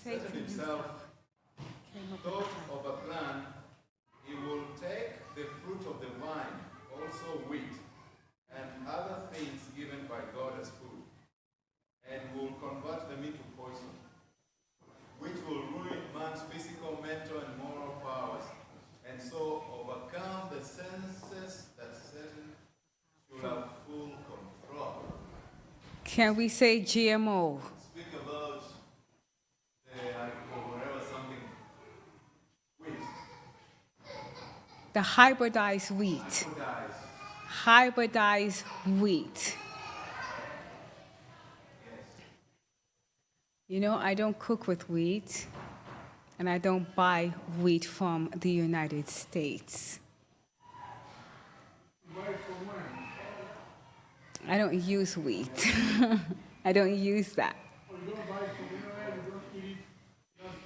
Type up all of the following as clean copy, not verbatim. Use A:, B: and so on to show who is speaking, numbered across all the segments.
A: Satan himself thought of a plan. He will take the fruit of the vine, also wheat, and other things given by God as food, and will convert them into poison, which will ruin man's physical, mental, and moral powers, and so overcome the senses that Satan should have full control.
B: Can we say GMO?
A: Speak about whatever something wheat.
B: The hybridized wheat. Hybridized wheat. You know, I don't cook with wheat, and I don't buy wheat from the United States.
C: You buy it from where?
B: I don't use wheat. I don't use that.
C: Oh, you don't buy it from anywhere, you don't eat it, just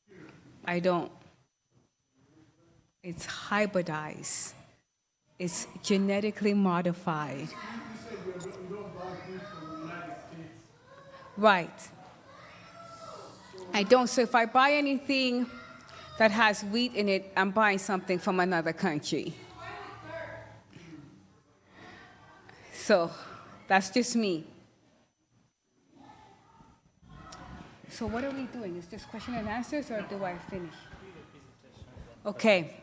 C: here.
B: I don't. It's hybridized. It's genetically modified.
C: You said you don't buy wheat from the United States.
B: Right. I don't. So if I buy anything that has wheat in it, I'm buying something from another country. So that's just me. So what are we doing? Is this question and answers, or do I finish? Okay.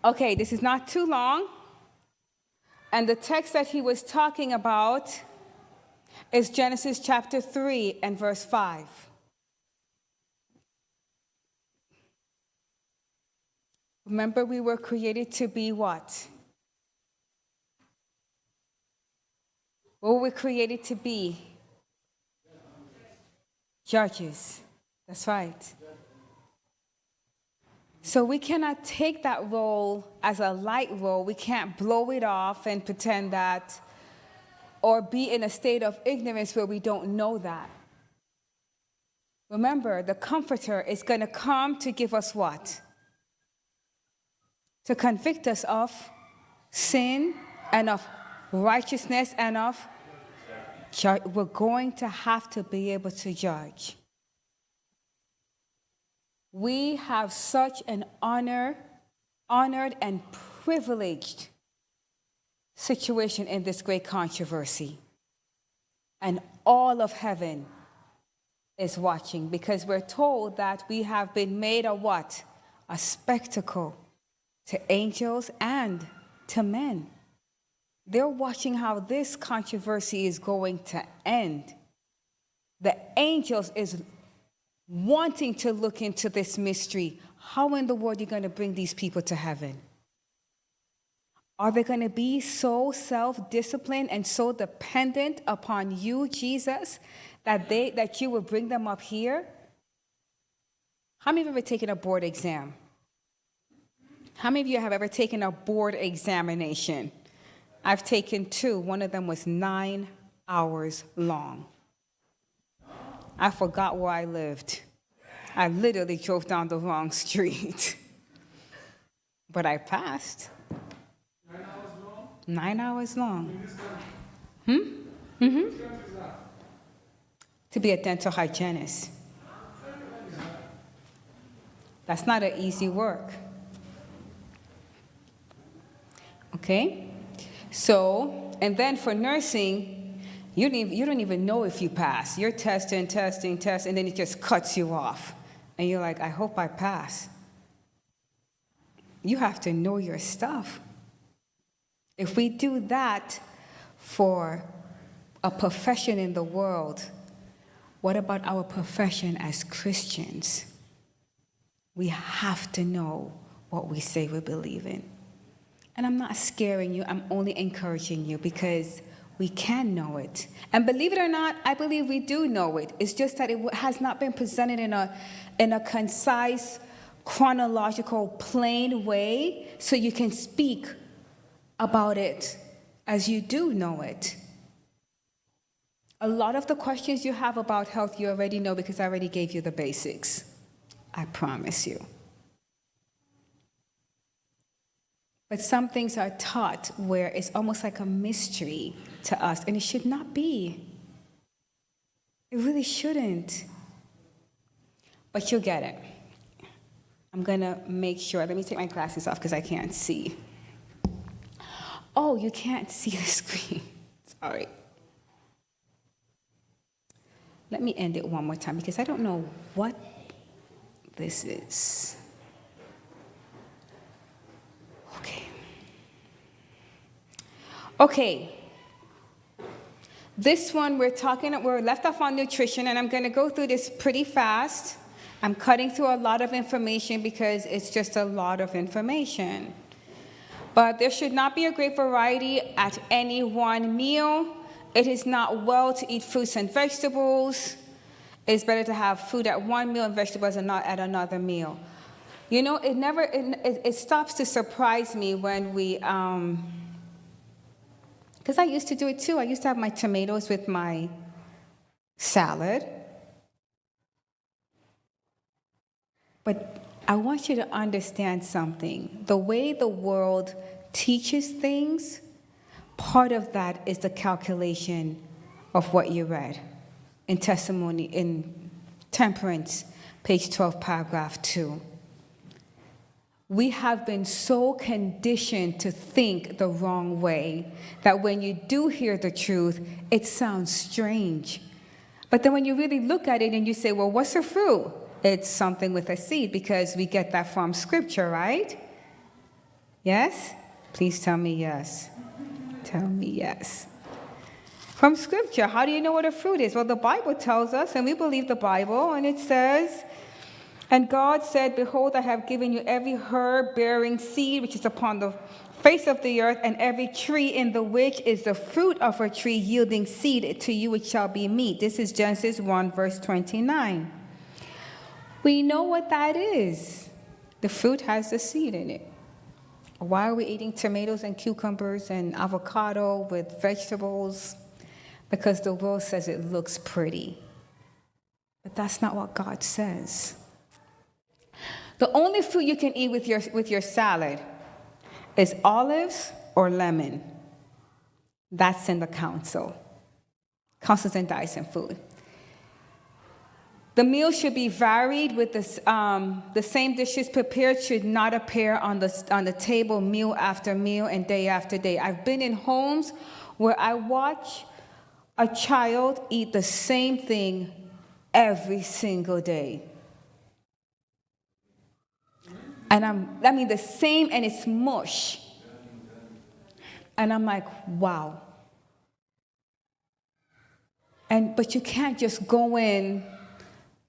B: Okay, this is not too long. And the text that he was talking about is Genesis chapter 3 and verse 5. Remember, we were created to be what? What were we created to be? Judges. That's right. So we cannot take that role as a light role. We can't blow it off and pretend that, or be in a state of ignorance where we don't know that. Remember, the Comforter is going to come to give us what? To convict us of sin and of righteousness and of judge. We're going to have to be able to judge. We have such an honored and privileged situation in this great controversy. And all of heaven is watching, because we're told that we have been made a what? A spectacle to angels and to men. They're watching how this controversy is going to end. The angels is wanting to look into this mystery. How in the world are you going to bring these people to heaven? Are they going to be so self-disciplined and so dependent upon you, Jesus, that you will bring them up here? How many of you have ever taken a board exam? How many of you have ever taken a board examination? I've taken 2. One of them was 9 hours long. I forgot where I lived. I literally drove down the wrong street. But I passed.
C: 9 hours long?
B: 9 hours long.
C: In this country? Which country is that?
B: To be a dental hygienist. That's not an easy work. Okay? So, and then for nursing, you don't even know if you pass. You're testing, and then it just cuts you off. And you're like, I hope I pass. You have to know your stuff. If we do that for a profession in the world, what about our profession as Christians? We have to know what we say we believe in. And I'm not scaring you, I'm only encouraging you, because we can know it. And believe it or not, I believe we do know it. It's just that it has not been presented in a concise, chronological, plain way, so you can speak about it as you do know it. A lot of the questions you have about health, you already know, because I already gave you the basics. I promise you. But some things are taught where it's almost like a mystery to us, and it should not be. It really shouldn't. but you'll get it. I'm going to make sure. Let me take my glasses off because I can't see. Oh, you can't see the screen. Sorry. Let me end it one more time because I don't know what this is. Okay. This one we're left off on nutrition, and I'm going to go through this pretty fast. I'm cutting through a lot of information because it's just a lot of information. But there should not be a great variety at any one meal. It is not well to eat fruits and vegetables. It's better to have food at one meal and vegetables and not at another meal. You know, it stops to surprise me when we, because I used to do it too. I used to have my tomatoes with my salad. But I want you to understand something. The way the world teaches things, part of that is the calculation of what you read in testimony, in Temperance, page 12, paragraph 2. We have been so conditioned to think the wrong way that when you do hear the truth, it sounds strange. But then when you really look at it and you say, well, what's a fruit? It's something with a seed because we get that from Scripture, right? Yes? Please tell me yes. Tell me yes. From Scripture, how do you know what a fruit is? Well, the Bible tells us, and we believe the Bible, and it says, and God said, behold, I have given you every herb bearing seed which is upon the face of the earth, and every tree in the which is the fruit of a tree yielding seed, to you it shall be meat. This is Genesis 1, verse 29. We know what that is. The fruit has the seed in it. Why are we eating tomatoes and cucumbers and avocado with vegetables? Because the world says it looks pretty. But that's not what God says. The only fruit you can eat with your salad is olives or lemon. That's in the councils and diets and food. The meal should be varied with the same dishes prepared should not appear on the table meal after meal and day after day. I've been in homes where I watch a child eat the same thing every single day. And the same, and it's mush. And I'm like, wow. But you can't just go in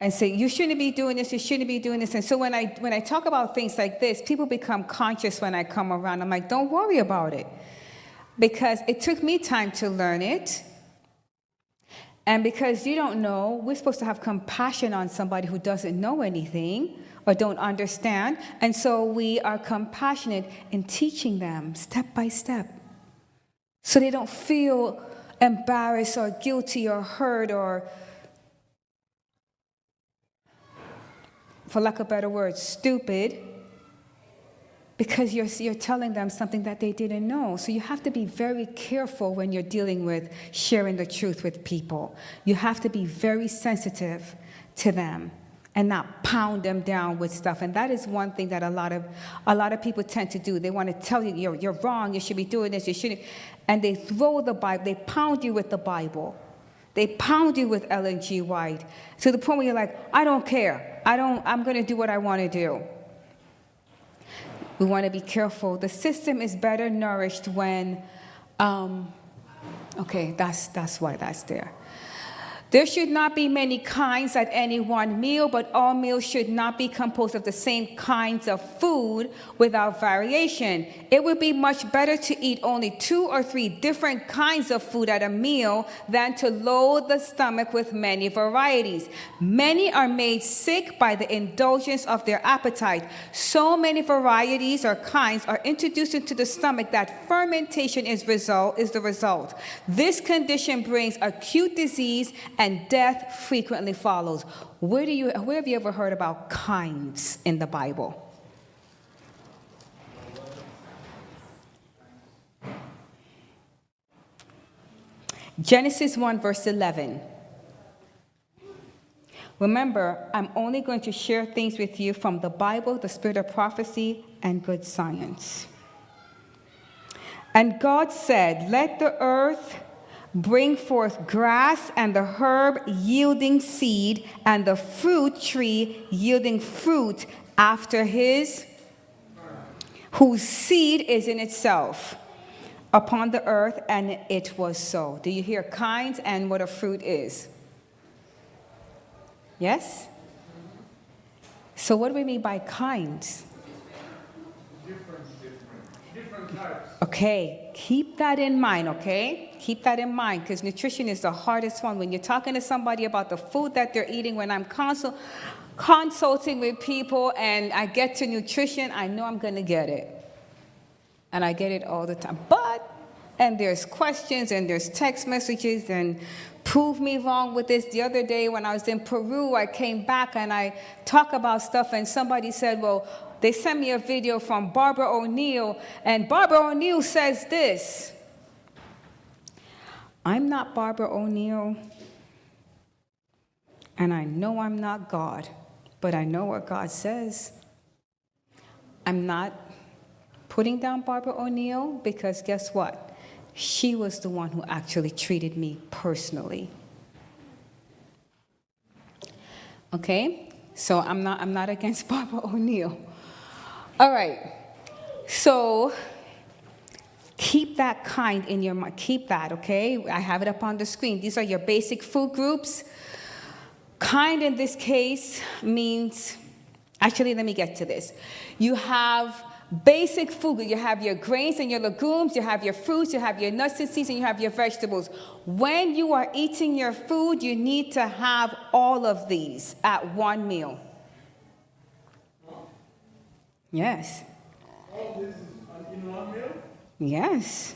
B: and say, you shouldn't be doing this, you shouldn't be doing this. And so when I talk about things like this, people become conscious when I come around. I'm like, don't worry about it. Because it took me time to learn it. And because you don't know, we're supposed to have compassion on somebody who doesn't know anything or don't understand. And so we are compassionate in teaching them step by step. So they don't feel embarrassed or guilty or hurt or, for lack of a better word, stupid, because you're telling them something that they didn't know. So you have to be very careful when you're dealing with sharing the truth with people. You have to be very sensitive to them and not pound them down with stuff. And that is one thing that a lot of people tend to do. They want to tell you, you're wrong, you should be doing this, you shouldn't. And they throw the Bible, they pound you with the Bible. They pound you with Ellen G. White to the point where you're like, I don't care. I'm going to do what I want to do. We want to be careful. The system is better nourished when, that's why that's there. There should not be many kinds at any one meal, but all meals should not be composed of the same kinds of food without variation. It would be much better to eat only 2 or 3 different kinds of food at a meal than to load the stomach with many varieties. Many are made sick by the indulgence of their appetite. So many varieties or kinds are introduced into the stomach that fermentation is the result. This condition brings acute disease and death frequently follows. Where have you ever heard about kinds in the Bible? Genesis 1, verse 11. Remember, I'm only going to share things with you from the Bible, the spirit of prophecy, and good science. And God said, let the earth bring forth grass, and the herb yielding seed, and the fruit tree yielding fruit after his, whose seed is in itself upon the earth, and it was so. Do you hear kinds and what a fruit is? Yes? So what do we mean by kinds?
C: Different types.
B: Okay, keep that in mind, okay? Keep that in mind, because nutrition is the hardest one. When you're talking to somebody about the food that they're eating, when I'm consulting with people and I get to nutrition, I know I'm going to get it. And I get it all the time. And there's questions and there's text messages and prove me wrong with this. The other day when I was in Peru, I came back and I talk about stuff and somebody said, well, they sent me a video from Barbara O'Neill, and Barbara O'Neill says this. I'm not Barbara O'Neill, and I know I'm not God, but I know what God says. I'm not putting down Barbara O'Neill because guess what? She was the one who actually treated me personally. Okay? So I'm not against Barbara O'Neill. All right, so keep that kind in your mind. Keep that, okay? I have it up on the screen. These are your basic food groups. Kind in this case means, actually, let me get to this. You have basic food. You have your grains and your legumes. You have your fruits. You have your nuts and seeds, and you have your vegetables. When you are eating your food, you need to have all of these at one meal. Yes.
C: All this is in one meal?
B: Yes.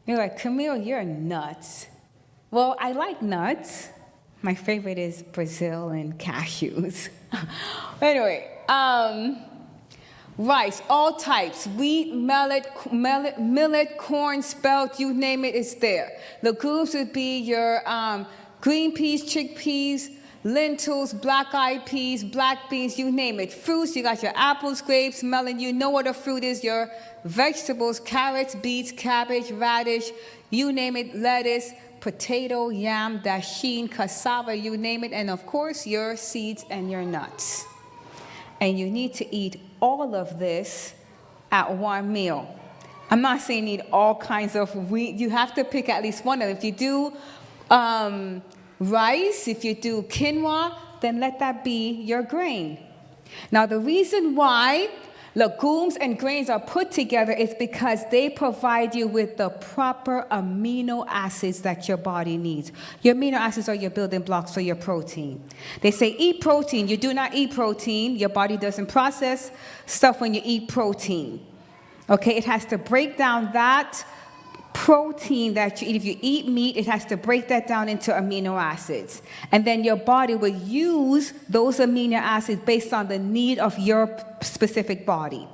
B: You're like, Camille, you're nuts. Well, I like nuts. My favorite is Brazil and cashews. Anyway, rice, all types, wheat, millet, corn, spelt, you name it, it's there. Legumes would be your green peas, chickpeas, lentils, black-eyed peas, black beans, you name it. Fruits, you got your apples, grapes, melon, you know what a fruit is. Your vegetables, carrots, beets, cabbage, radish, you name it, lettuce, potato, yam, dasheen, cassava, you name it. And of course, your seeds and your nuts. And you need to eat all of this at one meal. I'm not saying eat all kinds of wheat. You have to pick at least one of them. If you do rice, if you do quinoa, then let that be your grain. Now, the reason why legumes and grains are put together is because they provide you with the proper amino acids that your body needs. Your amino acids are your building blocks for your protein. They say eat protein. You do not eat protein. Your body doesn't process stuff when you eat protein. Okay, it has to break down that protein that you eat. If you eat meat, it has to break that down into amino acids. And then your body will use those amino acids based on the need of your specific body.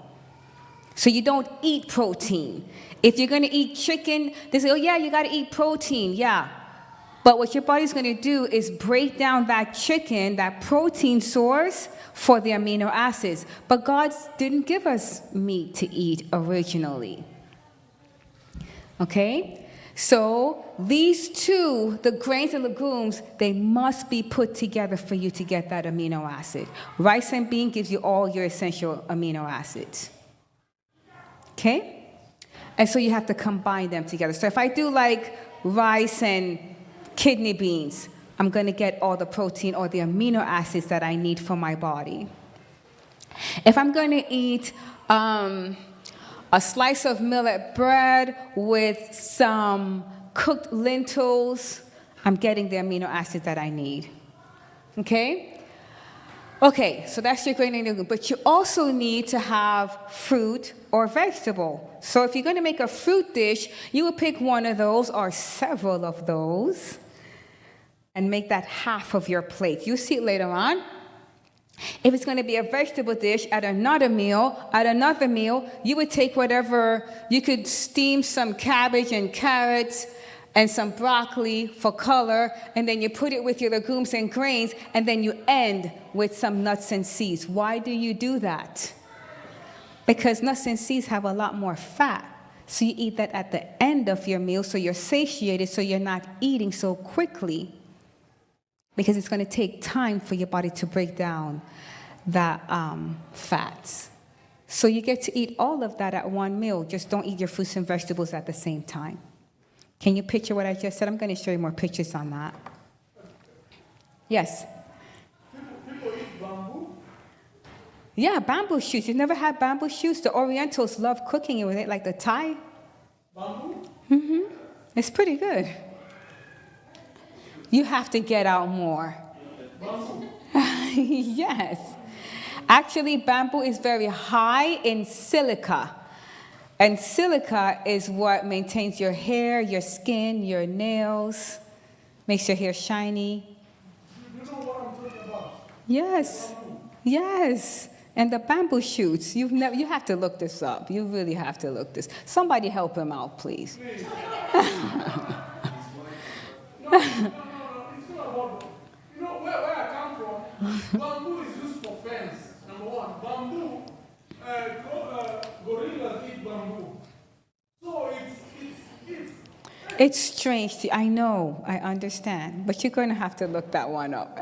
B: So you don't eat protein. If you're going to eat chicken, they say, oh yeah, you got to eat protein. Yeah. But what your body's going to do is break down that chicken, that protein source, for the amino acids. But God didn't give us meat to eat originally. Okay, so these two, the grains and legumes, they must be put together for you to get that amino acid. Rice and bean gives you all your essential amino acids. Okay, and so you have to combine them together. So if I do like rice and kidney beans, I'm going to get all the protein or the amino acids that I need for my body. If I'm going to eat a slice of millet bread with some cooked lentils, I'm getting the amino acids that I need. Okay? Okay, so that's your grain and legume. But you also need to have fruit or vegetable. So if you're going to make a fruit dish, you will pick one of those or several of those and make that half of your plate. You'll see it later on. If it's going to be a vegetable dish at another meal, you would take whatever, you could steam some cabbage and carrots and some broccoli for color, and then you put it with your legumes and grains, and then you end with some nuts and seeds. Why do you do that? Because nuts and seeds have a lot more fat. So you eat that at the end of your meal, so you're satiated, so you're not eating so quickly, because it's going to take time for your body to break down the fats. So you get to eat all of that at one meal. Just don't eat your fruits and vegetables at the same time. Can you picture what I just said? I'm going to show you more pictures on that. Yes?
C: People eat bamboo.
B: Yeah, bamboo shoots. You've never had bamboo shoots? The Orientals love cooking it with it, like the Thai.
C: Bamboo?
B: Mm-hmm. It's pretty good. You have to get out more.
C: Bamboo.
B: Yes. Actually, bamboo is very high in silica. And silica is what maintains your hair, your skin, your nails, makes your hair shiny.
C: You know what I'm talking about?
B: Yes. Yes. And the bamboo shoots, you have to look this up. You really have to look this. Somebody help him out, please.
C: Please. No, it's not about, you know, where I come from, bamboo is used for fence, number one. Bamboo, gorillas eat bamboo. So
B: It's strange. I know. I understand. But you're going to have to look that one up.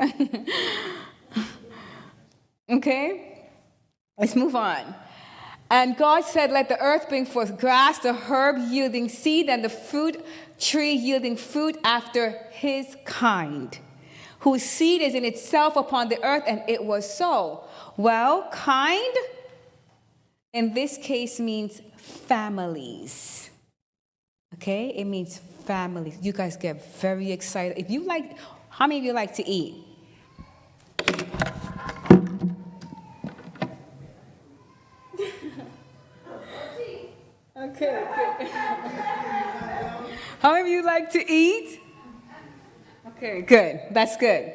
B: Okay? Let's move on. And God said, let the earth bring forth grass, the herb yielding seed, and the fruit tree yielding fruit after his kind, whose seed is in itself upon the earth, and it was so. Well, kind in this case means families. Okay? It means families. You guys get very excited. If you like, how many of you like to eat? Okay. How many of you like to eat? Okay, good. That's good.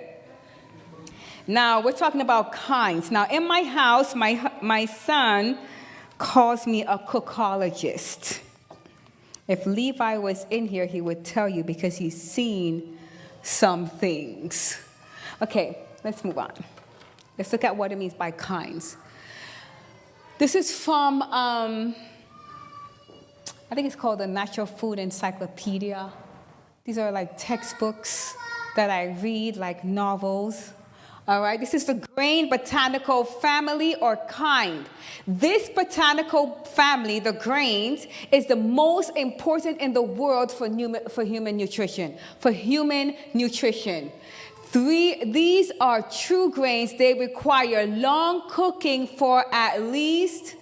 B: Now, we're talking about kinds. Now, in my house, my son calls me a cookologist. If Levi was in here, he would tell you because he's seen some things. Okay, let's move on. Let's look at what it means by kinds. This is from, I think it's called the Natural Food Encyclopedia. These are like textbooks that I read, like novels. All right, this is the grain botanical family or kind. This botanical family, the grains, is the most important in the world for human nutrition. These are true grains. They require long cooking for at least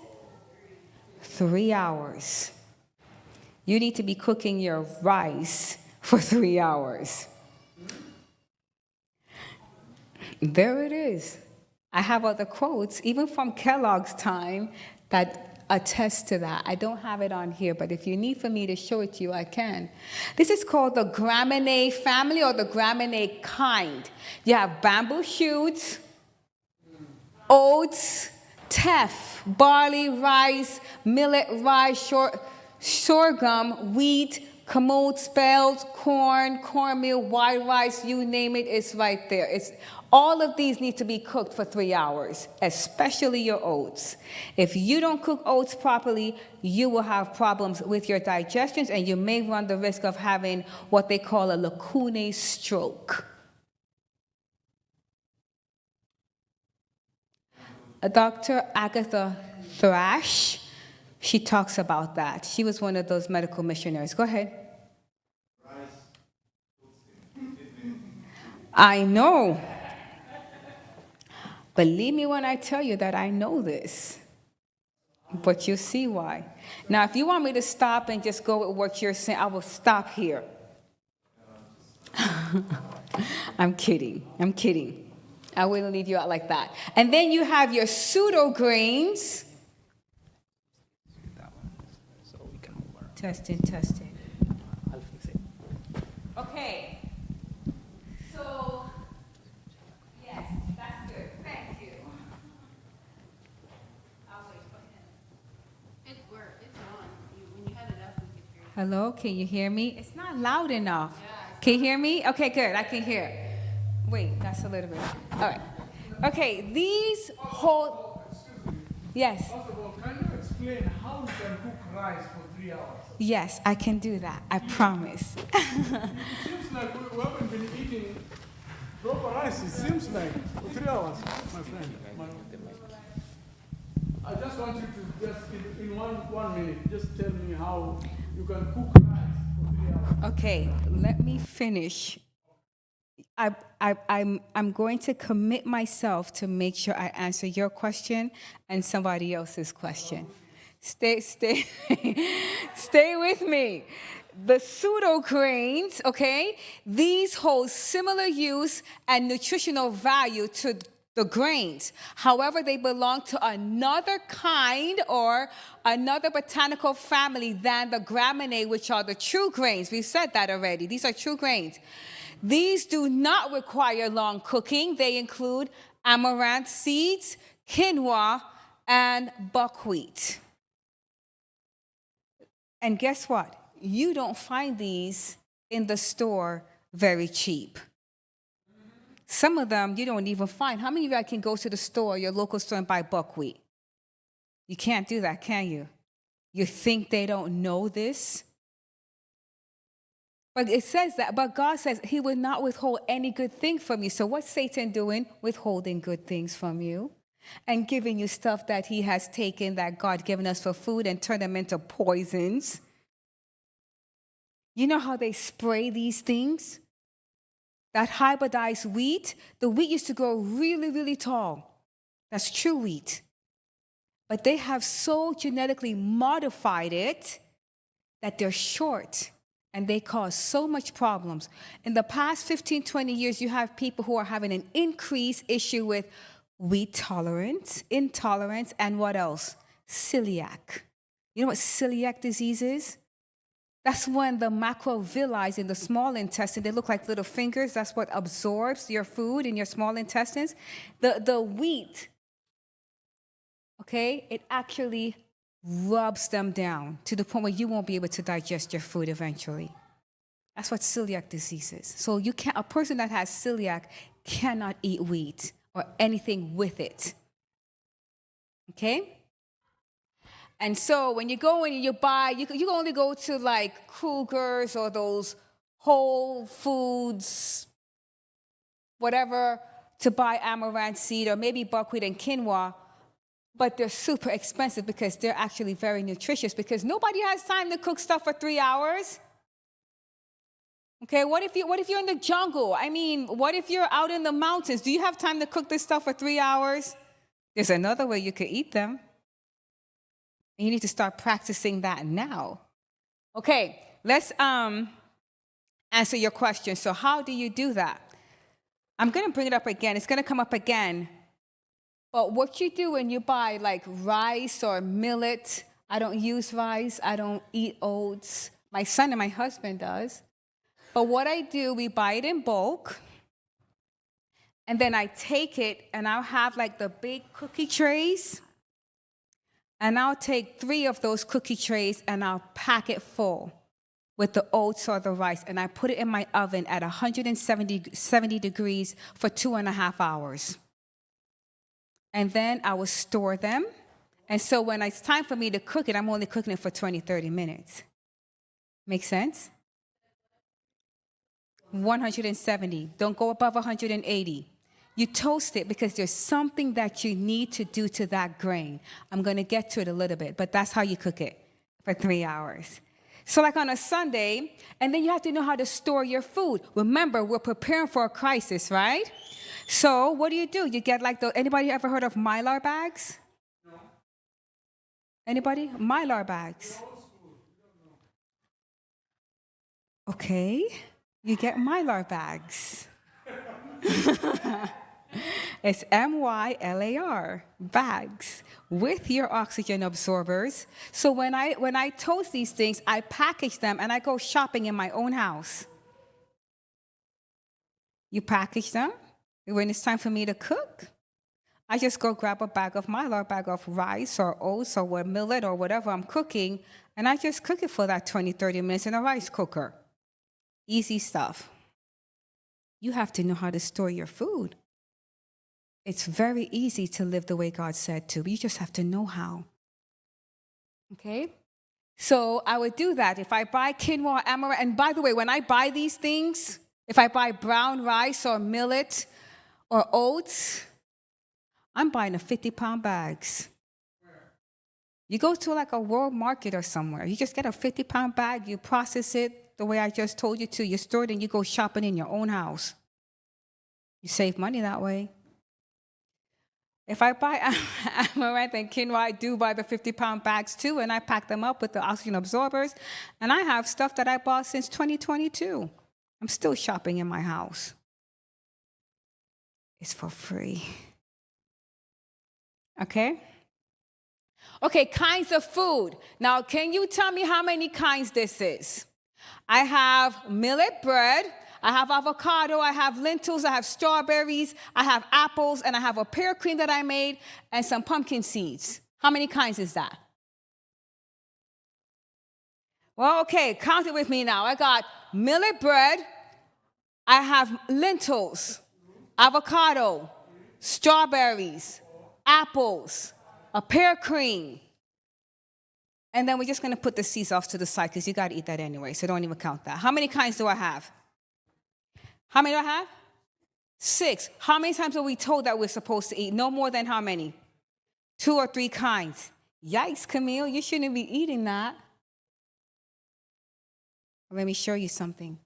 B: 3 hours. You need to be cooking your rice for 3 hours. There it is. I have other quotes, even from Kellogg's time, that attest to that. I don't have it on here, but if you need for me to show it to you, I can. This is called the Gramineae family or the Gramineae kind. You have bamboo shoots, oats, teff, barley, rice, millet, rice, sorghum, wheat, kamut, spelt, corn, cornmeal, white rice, you name it, it's right there. All of these need to be cooked for 3 hours, especially your oats. If you don't cook oats properly, you will have problems with your digestions, and you may run the risk of having what they call a lacunae stroke. Dr. Agatha Thrash, she talks about that. She was one of those medical missionaries. Go ahead. I know. Believe me when I tell you that I know this. But you'll see why. Now, if you want me to stop and just go with what you're saying, I will stop here. I'm kidding. I wouldn't leave you out like that. And then you have your pseudo grains. Testing.
D: I'll fix it.
B: Okay. So, yes, that's good. Thank you. I'll wait for him.
E: It's on. When you had it up, we could hear
B: Hello, can you hear me? It's not loud enough. Can you hear me? Okay, good. I can hear. Wait, that's a little bit. All right. Okay, these whole. Yes.
C: First of all, can you explain how you can cook rice for 3 hours?
B: Yes, I can do that. I promise.
C: It seems like we haven't been eating proper rice. It seems like for 3 hours, my friend. I just want you to just in one minute, just tell me how you can cook rice for 3 hours.
B: Okay, let me finish. I'm going to commit myself to make sure I answer your question and somebody else's question. Stay with me. The pseudo grains, okay, these hold similar use and nutritional value to the grains. However, they belong to another kind or another botanical family than the gramineae, which are the true grains. We've said that already. These are true grains. These do not require long cooking. They include amaranth seeds, quinoa, and buckwheat. And guess what? You don't find these in the store very cheap. Some of them you don't even find. How many of you can go to the store, your local store, and buy buckwheat? You can't do that, can you? You think they don't know this? But it says that, but God says he will not withhold any good thing from you. So what's Satan doing? Withholding good things from you and giving you stuff that he has taken that God given us for food and turned them into poisons. You know how they spray these things? That hybridized wheat, the wheat used to grow really, really tall. That's true wheat. But they have so genetically modified it that they're short. And they cause so much problems. In the past 15, 20 years, you have people who are having an increased issue with wheat tolerance, intolerance, and what else? Celiac. You know what celiac disease is? That's when the macrovilli in the small intestine, they look like little fingers. That's what absorbs your food in your small intestines. The wheat, okay, it actually rubs them down to the point where you won't be able to digest your food eventually. That's what celiac disease is. So a person that has celiac cannot eat wheat or anything with it. Okay? And so when you go in and you buy, you can only go to like Kruger's or those Whole Foods, whatever, to buy amaranth seed or maybe buckwheat and quinoa. But they're super expensive because they're actually very nutritious because nobody has time to cook stuff for 3 hours. Okay, what if you're in the jungle? I mean, what if you're out in the mountains? Do you have time to cook this stuff for 3 hours? There's another way you could eat them. And you need to start practicing that now. Okay, let's answer your question. So how do you do that? I'm going to bring it up again. It's going to come up again. But what you do when you buy like rice or millet, I don't use rice, I don't eat oats. My son and my husband does. But what I do, we buy it in bulk. And then I take it and I'll have like the big cookie trays. And I'll take 3 of those cookie trays and I'll pack it full with the oats or the rice. And I put it in my oven at 170 degrees for 2.5 hours. And then I will store them. And so when it's time for me to cook it, I'm only cooking it for 20, 30 minutes. Make sense? 170. Don't go above 180. You toast it because there's something that you need to do to that grain. I'm going to get to it a little bit, but that's how you cook it for 3 hours. So like on a Sunday, and then you have to know how to store your food. Remember, we're preparing for a crisis, right? So what do? You get like anybody ever heard of Mylar bags? No. Anybody? Mylar bags. Okay. You get Mylar bags. It's MYLAR, bags, with your oxygen absorbers. So when I toast these things, I package them and I go shopping in my own house. You package them. When it's time for me to cook, I just go grab a bag of milo, a bag of rice or oats or what millet or whatever I'm cooking, and I just cook it for that 20, 30 minutes in a rice cooker. Easy stuff. You have to know how to store your food. It's very easy to live the way God said to. You just have to know how. Okay? So I would do that. If I buy quinoa, amaranth, and by the way, when I buy these things, if I buy brown rice or millet or oats, I'm buying a 50-pound bags. You go to like a world market or somewhere. You just get a 50-pound bag. You process it the way I just told you to. You store it and you go shopping in your own house. You save money that way. If I buy amaranth and quinoa, I do buy the 50-pound bags too, and I pack them up with the oxygen absorbers. And I have stuff that I bought since 2022. I'm still shopping in my house. It's for free. Okay? Okay, kinds of food. Now, can you tell me how many kinds this is? I have millet bread, I have avocado, I have lentils, I have strawberries, I have apples, and I have a pear cream that I made, and some pumpkin seeds. How many kinds is that? Well, okay, count it with me now. I got millet bread, I have lentils, avocado, strawberries, apples, a pear cream. And then we're just going to put the seeds off to the side because you got to eat that anyway, so don't even count that. How many kinds do I have? How many do I have? 6. How many times are we told that we're supposed to eat? No more than how many? 2 or 3 kinds. Yikes, Camille, you shouldn't be eating that. Let me show you something.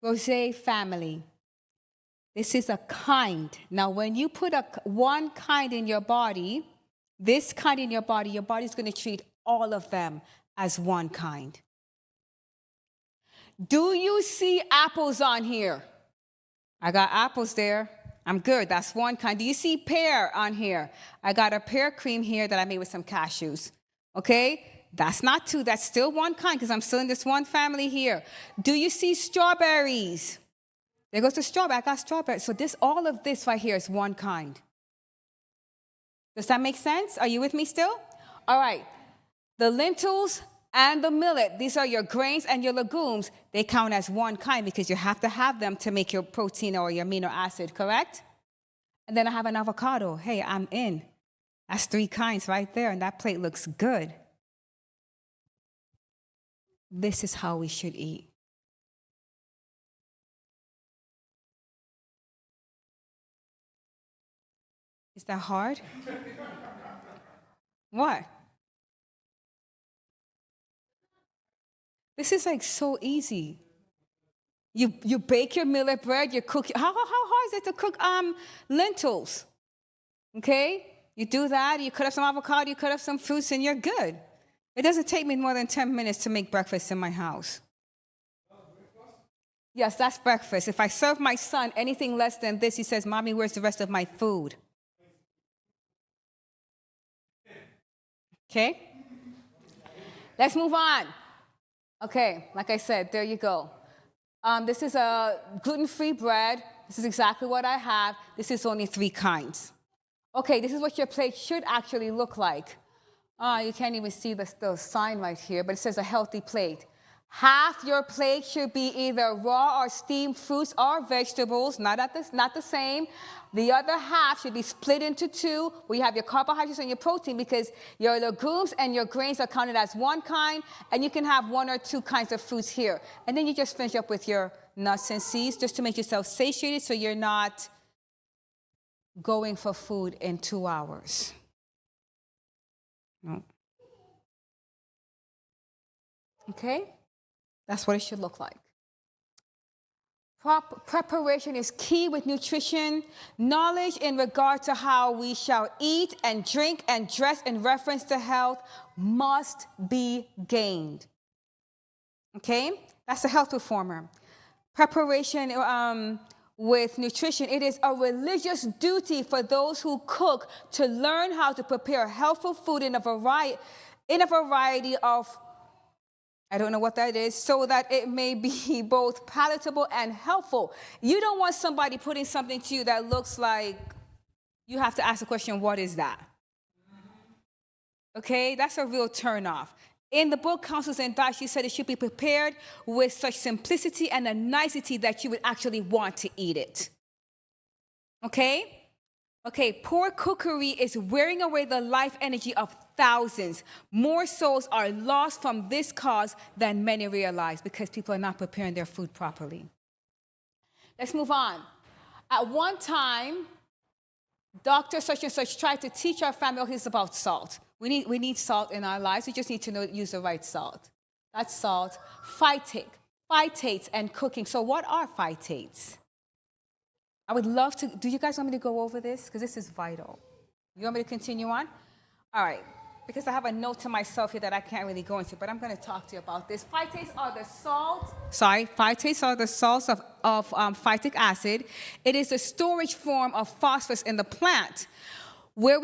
B: Rosé family. This is a kind. Now, when you put one kind in your body, this kind in your body's going to treat all of them as one kind. Do you see apples on here? I got apples there. I'm good. That's one kind. Do you see pear on here? I got a pear cream here that I made with some cashews. Okay? That's not 2. That's still one kind because I'm still in this one family here. Do you see strawberries? There goes the strawberry. I got strawberry. So all of this right here is one kind. Does that make sense? Are you with me still? All right. The lentils and the millet, these are your grains and your legumes. They count as one kind because you have to have them to make your protein or your amino acid, correct? And then I have an avocado. Hey, I'm in. That's 3 kinds right there, and that plate looks good. This is how we should eat. Is that hard? What? This is like so easy. You bake your millet bread, you cook. How hard is it to cook lentils? Okay? You do that, you cut up some avocado, you cut up some fruits, and you're good. It doesn't take me more than 10 minutes to make breakfast in my house. Yes, that's breakfast. If I serve my son anything less than this, he says, Mommy, where's the rest of my food? Okay? Let's move on. Okay, like I said, there you go. This is a gluten-free bread. This is exactly what I have. This is only 3 kinds. Okay, this is what your plate should actually look like. You can't even see the sign right here, but it says a healthy plate. Half your plate should be either raw or steamed fruits or vegetables, not the same. The other half should be split into 2, where you have your carbohydrates and your protein, because your legumes and your grains are counted as one kind, and you can have 1 or 2 kinds of fruits here. And then you just finish up with your nuts and seeds just to make yourself satiated so you're not going for food in 2 hours. No. Okay? That's what it should look like. Preparation is key with nutrition. Knowledge in regard to how we shall eat and drink and dress in reference to health must be gained. Okay? That's a health reformer. Preparation with nutrition, it is a religious duty for those who cook to learn how to prepare healthful food in a variety of I don't know what that is, so that it may be both palatable and helpful. You don't want somebody putting something to you that looks like you have to ask the question, what is that? Okay, that's a real turnoff. In the book Counsels and Diets, she said it should be prepared with such simplicity and a nicety that you would actually want to eat it. Okay? Okay, poor cookery is wearing away the life energy of thousands. More souls are lost from this cause than many realize because people are not preparing their food properly. Let's move on. At one time, Dr. such and such tried to teach our family about salt. We need salt in our lives. We just need to use the right salt. That's salt. Phytates and cooking. So what are phytates? I would love to. Do you guys want me to go over this? Because this is vital. You want me to continue on? All right. Because I have a note to myself here that I can't really go into, but I'm going to talk to you about this. Phytates are the salts. Phytates are the salts of phytic acid. It is a storage form of phosphorus in the plant. Where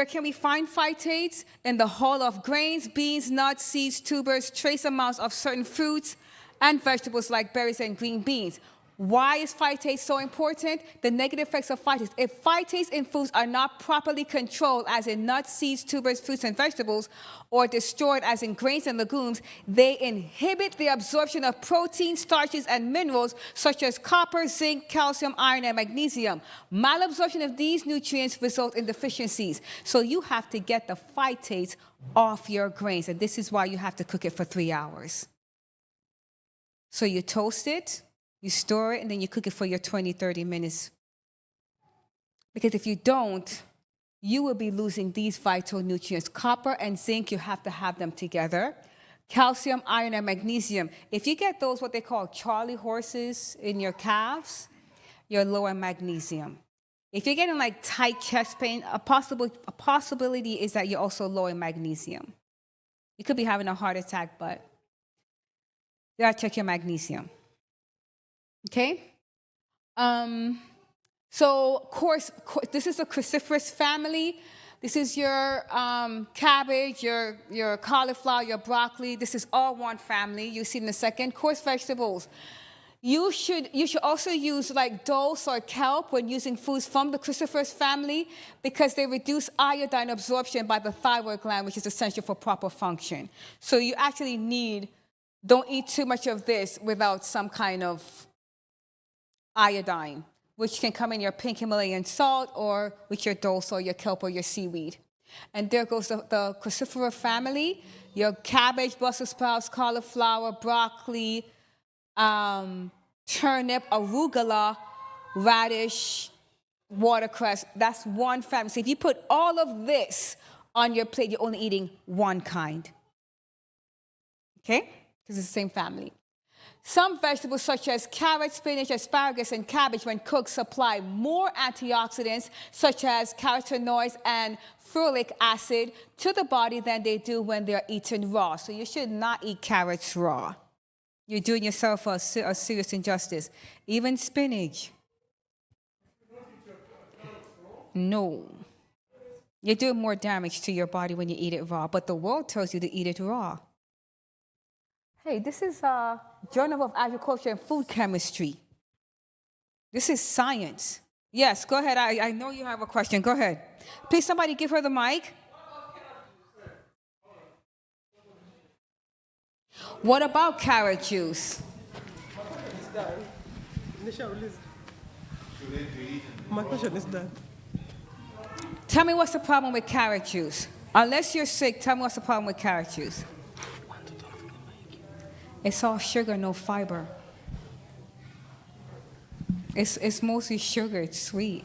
B: can we find phytates? In the hull of grains, beans, nuts, seeds, tubers, trace amounts of certain fruits and vegetables like berries and green beans. Why is phytates so important? The negative effects of phytates. If phytates in foods are not properly controlled, as in nuts, seeds, tubers, fruits, and vegetables, or destroyed, as in grains and legumes, they inhibit the absorption of proteins, starches, and minerals such as copper, zinc, calcium, iron, and magnesium. Malabsorption of these nutrients result in deficiencies. So you have to get the phytates off your grains, and this is why you have to cook it for 3 hours. So you toast it, you store it, and then you cook it for your 20, 30 minutes. Because if you don't, you will be losing these vital nutrients. Copper and zinc, you have to have them together. Calcium, iron, and magnesium. If you get those, what they call Charlie horses in your calves, you're low in magnesium. If you're getting like tight chest pain, a possibility is that you're also low in magnesium. You could be having a heart attack, but you gotta check your magnesium. Okay? So, of course, this is a cruciferous family. This is your cabbage, your cauliflower, your broccoli. This is all one family. You see in a second. Coarse vegetables. You should also use like dulse or kelp when using foods from the cruciferous family because they reduce iodine absorption by the thyroid gland, which is essential for proper function. So you actually don't eat too much of this without some kind of iodine, which can come in your pink Himalayan salt or with your dulse or your kelp or your seaweed. And there goes the cruciferous family, your cabbage, Brussels sprouts, cauliflower, broccoli, turnip, arugula, radish, watercress. That's one family. So if you put all of this on your plate, you're only eating one kind. Okay? Because it's the same family. Some vegetables such as carrots, spinach, asparagus, and cabbage, when cooked, supply more antioxidants such as carotenoids and ferulic acid to the body than they do when they're eaten raw. So you should not eat carrots raw. You're doing yourself a serious injustice. Even spinach. No. You're doing more damage to your body when you eat it raw, but the world tells you to eat it raw. Hey, this is Journal of Agriculture and Food Chemistry. This is science. Yes, go ahead. I know you have a question. Go ahead. Please, somebody give her the mic. What about carrot juice?
E: My question is done.
B: Tell me what's the problem with carrot juice. Unless you're sick, tell me what's the problem with carrot juice. It's all sugar, no fiber. It's mostly sugar. It's sweet.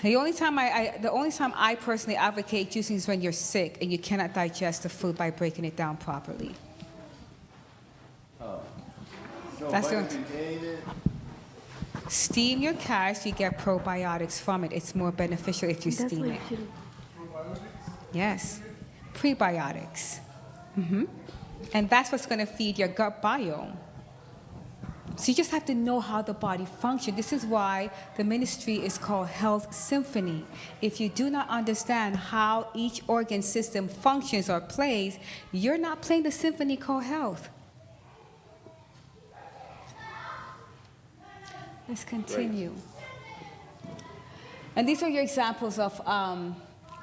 B: The only time I personally advocate juicing is when you're sick and you cannot digest the food by breaking it down properly. That's the only. Steam your carrots, you get probiotics from it. It's more beneficial if you steam it. Yes, prebiotics. And that's what's going to feed your gut biome. So you just have to know how the body functions. This is why the ministry is called Health Symphony. If you do not understand how each organ system functions or plays, you're not playing the symphony called health. Let's continue. And these are your examples of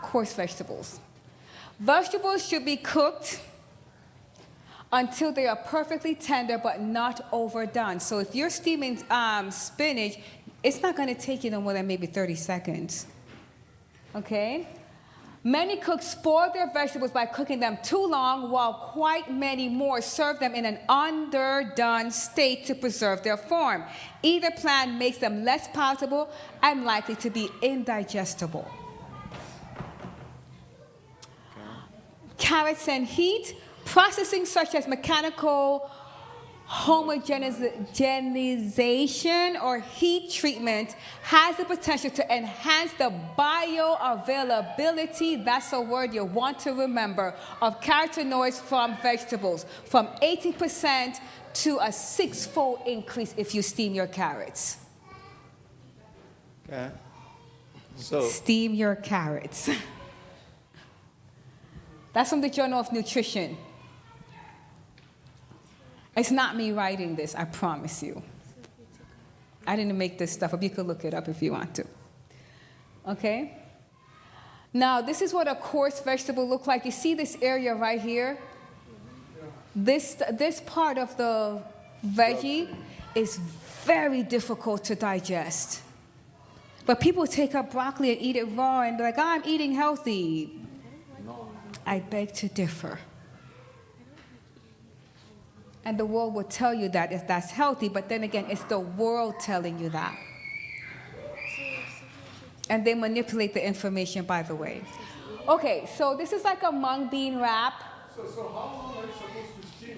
B: coarse vegetables. Vegetables should be cooked until they are perfectly tender but not overdone. So if you're steaming spinach, it's not going to take you no more than maybe 30 seconds. Okay? Many cooks spoil their vegetables by cooking them too long, while quite many more serve them in an underdone state to preserve their form. Either plan makes them less palatable and likely to be indigestible. Carrots and heat. Processing such as mechanical homogenization or heat treatment has the potential to enhance the bioavailability, that's a word you want to remember, of carotenoids from vegetables, from 80% to a 6-fold increase if you steam your carrots.
A: Okay. So
B: Steam your carrots. That's from the Journal of Nutrition. It's not me writing this, I promise you. I didn't make this stuff up. You could look it up if you want to. Okay? Now, this is what a coarse vegetable looks like. You see this area right here? This part of the veggie is very difficult to digest. But people take up broccoli and eat it raw and be like, I'm eating healthy. I beg to differ. And the world will tell you that if that's healthy, but then again, it's the world telling you that. And they manipulate the information, by the way. Okay, so this is like a mung bean wrap.
C: So how long are you supposed to steam?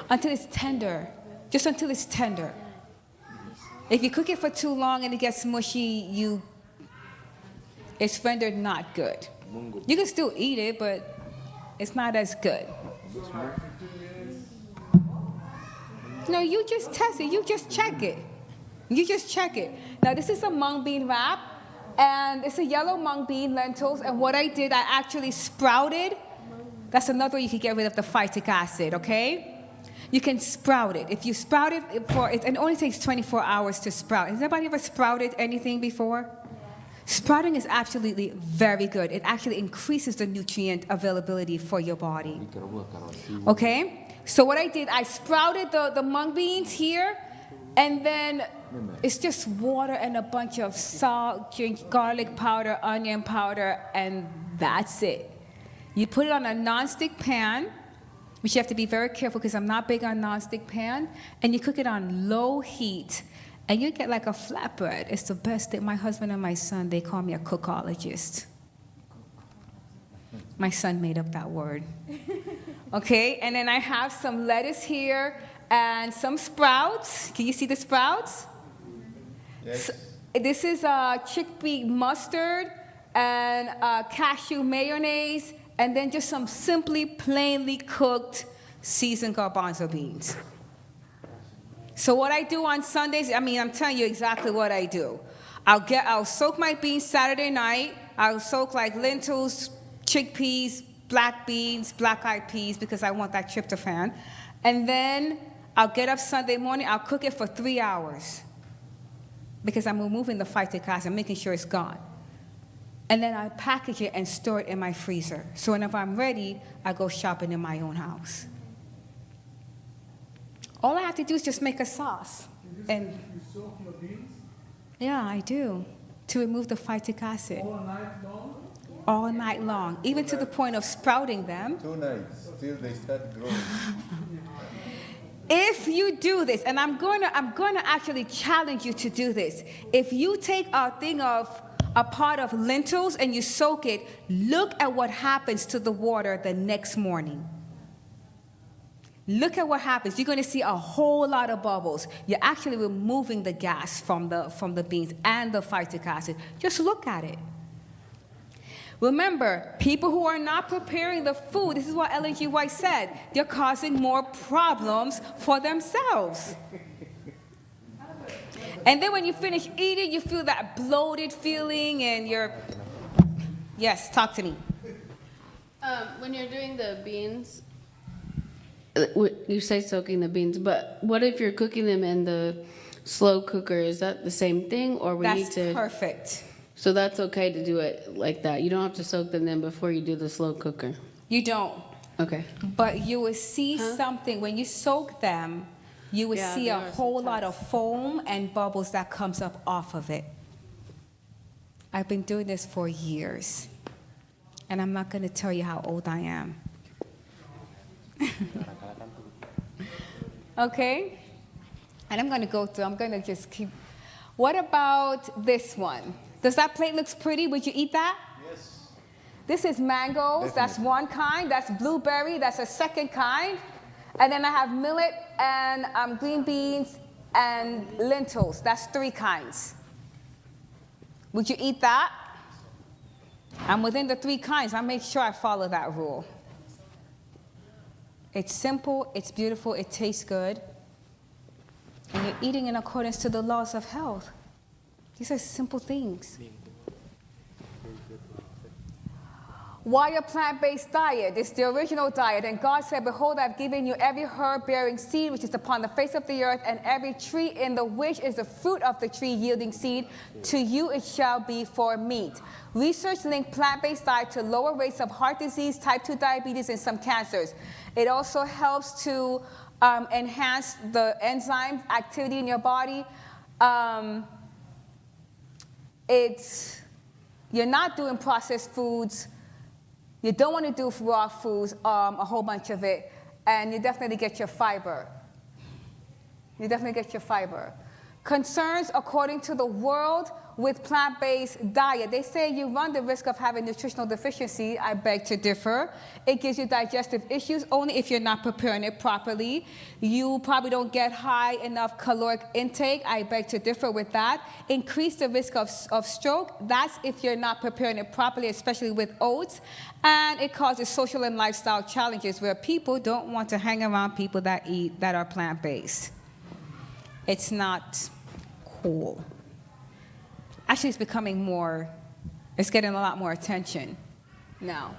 B: Until it's tender. Just until it's tender. If you cook it for too long and it gets mushy, it's rendered not good. You can still eat it, but it's not as good. No, you just test it. You just check it. You just check it. Now, this is a mung bean wrap, and it's a yellow mung bean lentils, and what I did, I actually sprouted. That's another way you can get rid of the phytic acid, okay? You can sprout it. If you sprout it, it only takes 24 hours to sprout. Has anybody ever sprouted anything before? Sprouting is absolutely very good. It actually increases the nutrient availability for your body. Okay? So what I did, I sprouted the mung beans here, and then it's just water and a bunch of salt, garlic powder, onion powder, and that's it. You put it on a nonstick pan, which you have to be very careful because I'm not big on nonstick pan, and you cook it on low heat. And you get like a flatbread. It's the best thing. My husband and my son, they call me a cookologist. My son made up that word. Okay, and then I have some lettuce here and some sprouts. Can you see the sprouts?
A: yes.
B: So, this is chickpea mustard and cashew mayonnaise, and then just some simply plainly cooked seasoned garbanzo beans. So what I do on Sundays, I'm telling you exactly what I do. I'll soak my beans Saturday night. I'll soak like lentils, chickpeas, black beans, black-eyed peas, because I want that tryptophan. And then I'll get up Sunday morning. I'll cook it for 3 hours because I'm removing the phytic acid, making sure it's gone. And then I package it and store it in my freezer. So whenever I'm ready, I go shopping in my own house. All I have to do is just make a sauce. And
C: You soak your beans
B: yeah, I do, to remove the phytic acid
C: all night long?
B: all night long, even to the point of sprouting them.
F: 2 nights till they start growing.
B: If you do this, and I'm going to actually challenge you to do this. If you take a pot of lentils and you soak it, look at what happens to the water the next morning. Look at what happens. You're going to see a whole lot of bubbles. You're actually removing the gas from the beans and the phytic acid. Just look at it. Remember, people who are not preparing the food, this is what Ellen G. White said, they're causing more problems for themselves. And then when you finish eating, you feel that bloated feeling and you're, yes, talk to me.
G: When you're doing the beans, you say soaking the beans, but what if you're cooking them in the slow cooker? Is that the same thing, or we need
B: That's
G: to?
B: perfect.
G: So that's okay to do it like that. You don't have to soak them in before you do the slow cooker.
B: You don't.
G: Okay.
B: But you will see something, when you soak them, you will
G: Yeah,
B: see
G: there
B: a
G: are some
B: whole lot
G: types.
B: of foam and bubbles that comes up off of it. I've been doing this for years. And I'm not going to tell you how old I am. Okay? And I'm going to go through, I'm going to just keep. What about this one? Does that plate look pretty? Would you eat that?
F: Yes.
B: This is mangoes, that's one kind. That's blueberry, that's a second kind. And then I have millet and green beans and lentils. That's 3 kinds. Would you eat that? I'm within the 3 kinds. I make sure I follow that rule. It's simple, it's beautiful, it tastes good. And you're eating in accordance to the laws of health. These are simple things. Why a plant-based diet? It's the original diet. And God said, behold, I've given you every herb bearing seed which is upon the face of the earth, and every tree in the which is the fruit of the tree yielding seed. To you it shall be for meat. Research linked plant-based diet to lower rates of heart disease, type 2 diabetes, and some cancers. It also helps to enhance the enzyme activity in your body. You're not doing processed foods. You don't want to do raw foods, a whole bunch of it, and you definitely get your fiber. You definitely get your fiber. Concerns according to the world with plant-based diet. They say you run the risk of having nutritional deficiency. I beg to differ. It gives you digestive issues only if you're not preparing it properly. You probably don't get high enough caloric intake. I beg to differ with that. Increase the risk of stroke. That's if you're not preparing it properly, especially with oats. And it causes social and lifestyle challenges where people don't want to hang around people that are plant-based. It's not cool. Actually, it's getting a lot more attention now.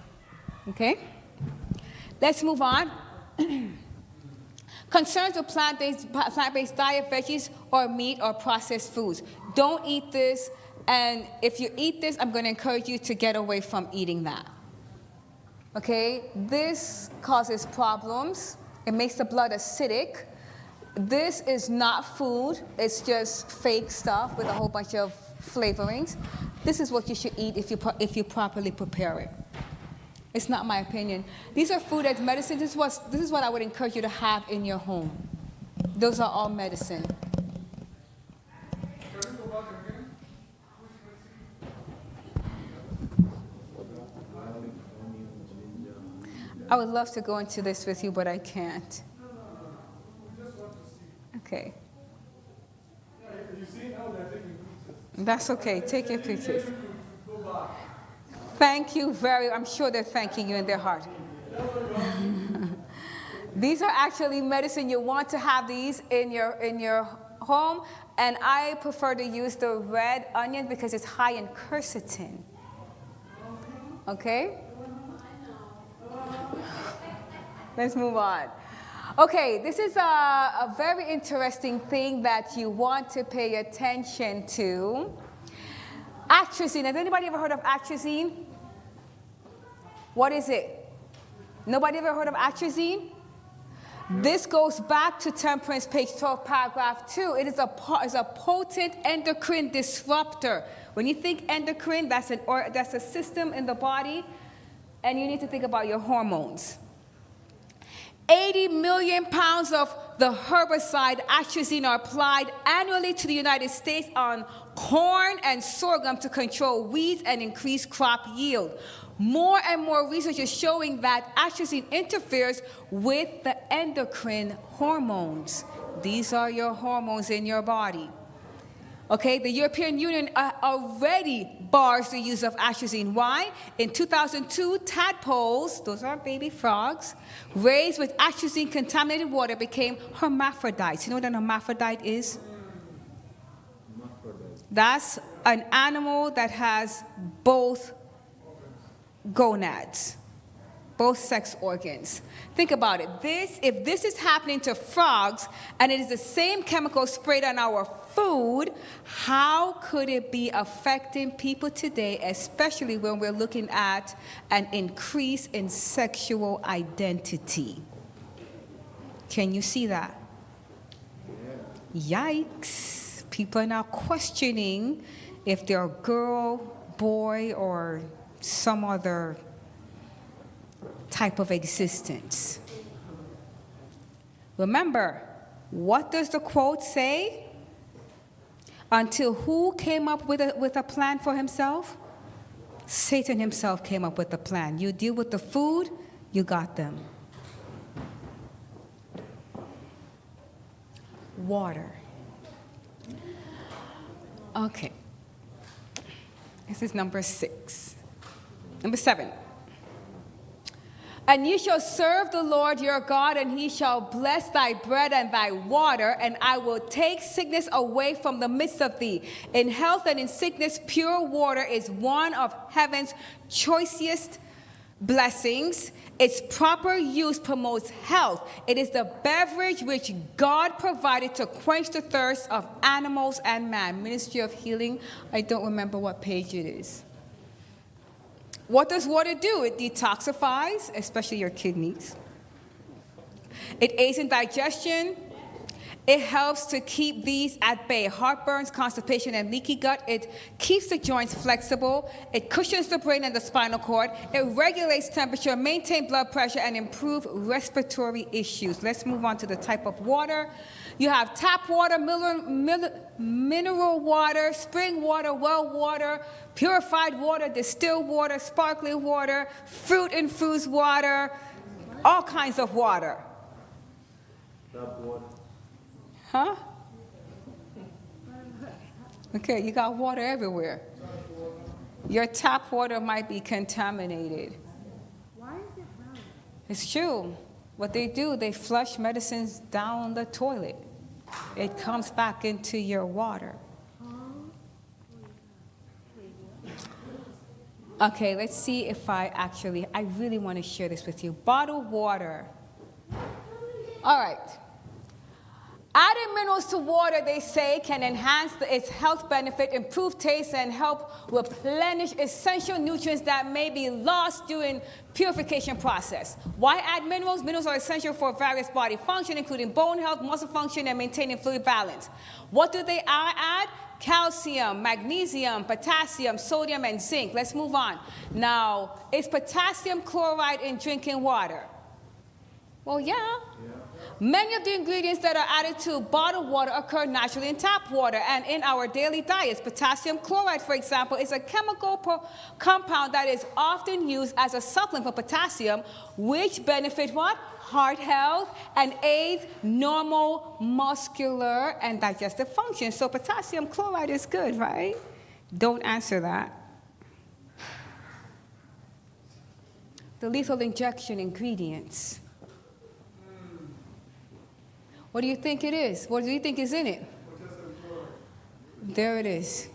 B: Okay? Let's move on. Concerns with plant-based diet, veggies or meat or processed foods. Don't eat this, and if you eat this, I'm going to encourage you to get away from eating that. Okay? This causes problems. It makes the blood acidic. This is not food. It's just fake stuff with a whole bunch of flavorings. This is what you should eat if you properly prepare it. It's not my opinion. These are food as medicine. This is what I would encourage you to have in your home. Those are all medicine. I would love to go into this with you, but I can't. Okay. That's okay. Take your pictures. Thank you I'm sure they're thanking you in their heart. These are actually medicine. You want to have these in your home, and I prefer to use the red onion because it's high in quercetin. Okay? Let's move on. Okay, this is a very interesting thing that you want to pay attention to. Atrazine. Has anybody ever heard of atrazine? What is it? Nobody ever heard of atrazine? This goes back to Temperance, page 12, paragraph 2. It is a potent endocrine disruptor. When you think endocrine, that's a system in the body, and you need to think about your hormones. 80 million pounds of the herbicide atrazine are applied annually to the United States on corn and sorghum to control weeds and increase crop yield. More and more research is showing that atrazine interferes with the endocrine hormones. These are your hormones in your body. Okay, the European Union already bars the use of atrazine. Why? In 2002, tadpoles, those are baby frogs, raised with atrazine-contaminated water became hermaphrodites. You know what an hermaphrodite is? That's an animal that has both gonads, both sex organs. Think about it. If this is happening to frogs and it is the same chemical sprayed on our food, how could it be affecting people today, especially when we're looking at an increase in sexual identity? Can you see that? Yikes. People are now questioning if they're a girl, boy, or some other type of existence. Remember, what does the quote say? Until who came up with a plan for himself? Satan himself came up with the plan. You deal with the food, you got them. Water. Okay. This is number 6. Number 7. And you shall serve the Lord your God, and he shall bless thy bread and thy water, and I will take sickness away from the midst of thee. In health and in sickness, pure water is one of heaven's choicest blessings. Its proper use promotes health. It is the beverage which God provided to quench the thirst of animals and man. Ministry of Healing. I don't remember what page it is. What does water do? It detoxifies, especially your kidneys. It aids in digestion. It helps to keep these at bay. Heartburns, constipation, and leaky gut. It keeps the joints flexible. It cushions the brain and the spinal cord. It regulates temperature, maintains blood pressure, and improves respiratory issues. Let's move on to the type of water. You have tap water, mineral water, spring water, well water, purified water, distilled water, sparkling water, fruit infused water, all kinds of water.
F: Tap water.
B: Huh? Okay, you got water everywhere. Your tap water might be contaminated.
H: Why is it brown?
B: It's true. What they do, they flush medicines down the toilet. It comes back into your water. Okay, let's see if I really want to share this with you. Bottled water. All right. Adding minerals to water, they say, can enhance its health benefit, improve taste, and help replenish essential nutrients that may be lost during purification process. Why add minerals? Minerals are essential for various body functions, including bone health, muscle function, and maintaining fluid balance. What do they add? Calcium, magnesium, potassium, sodium, and zinc. Let's move on. Now, is potassium chloride in drinking water? Well, yeah. Many of the ingredients that are added to bottled water occur naturally in tap water and in our daily diets. Potassium chloride, for example, is a chemical compound that is often used as a supplement for potassium, which benefit what? Heart health and aids normal muscular and digestive function. So potassium chloride is good, right? Don't answer that. The lethal injection ingredients. What do you think it is? What do you think is in it? There it is.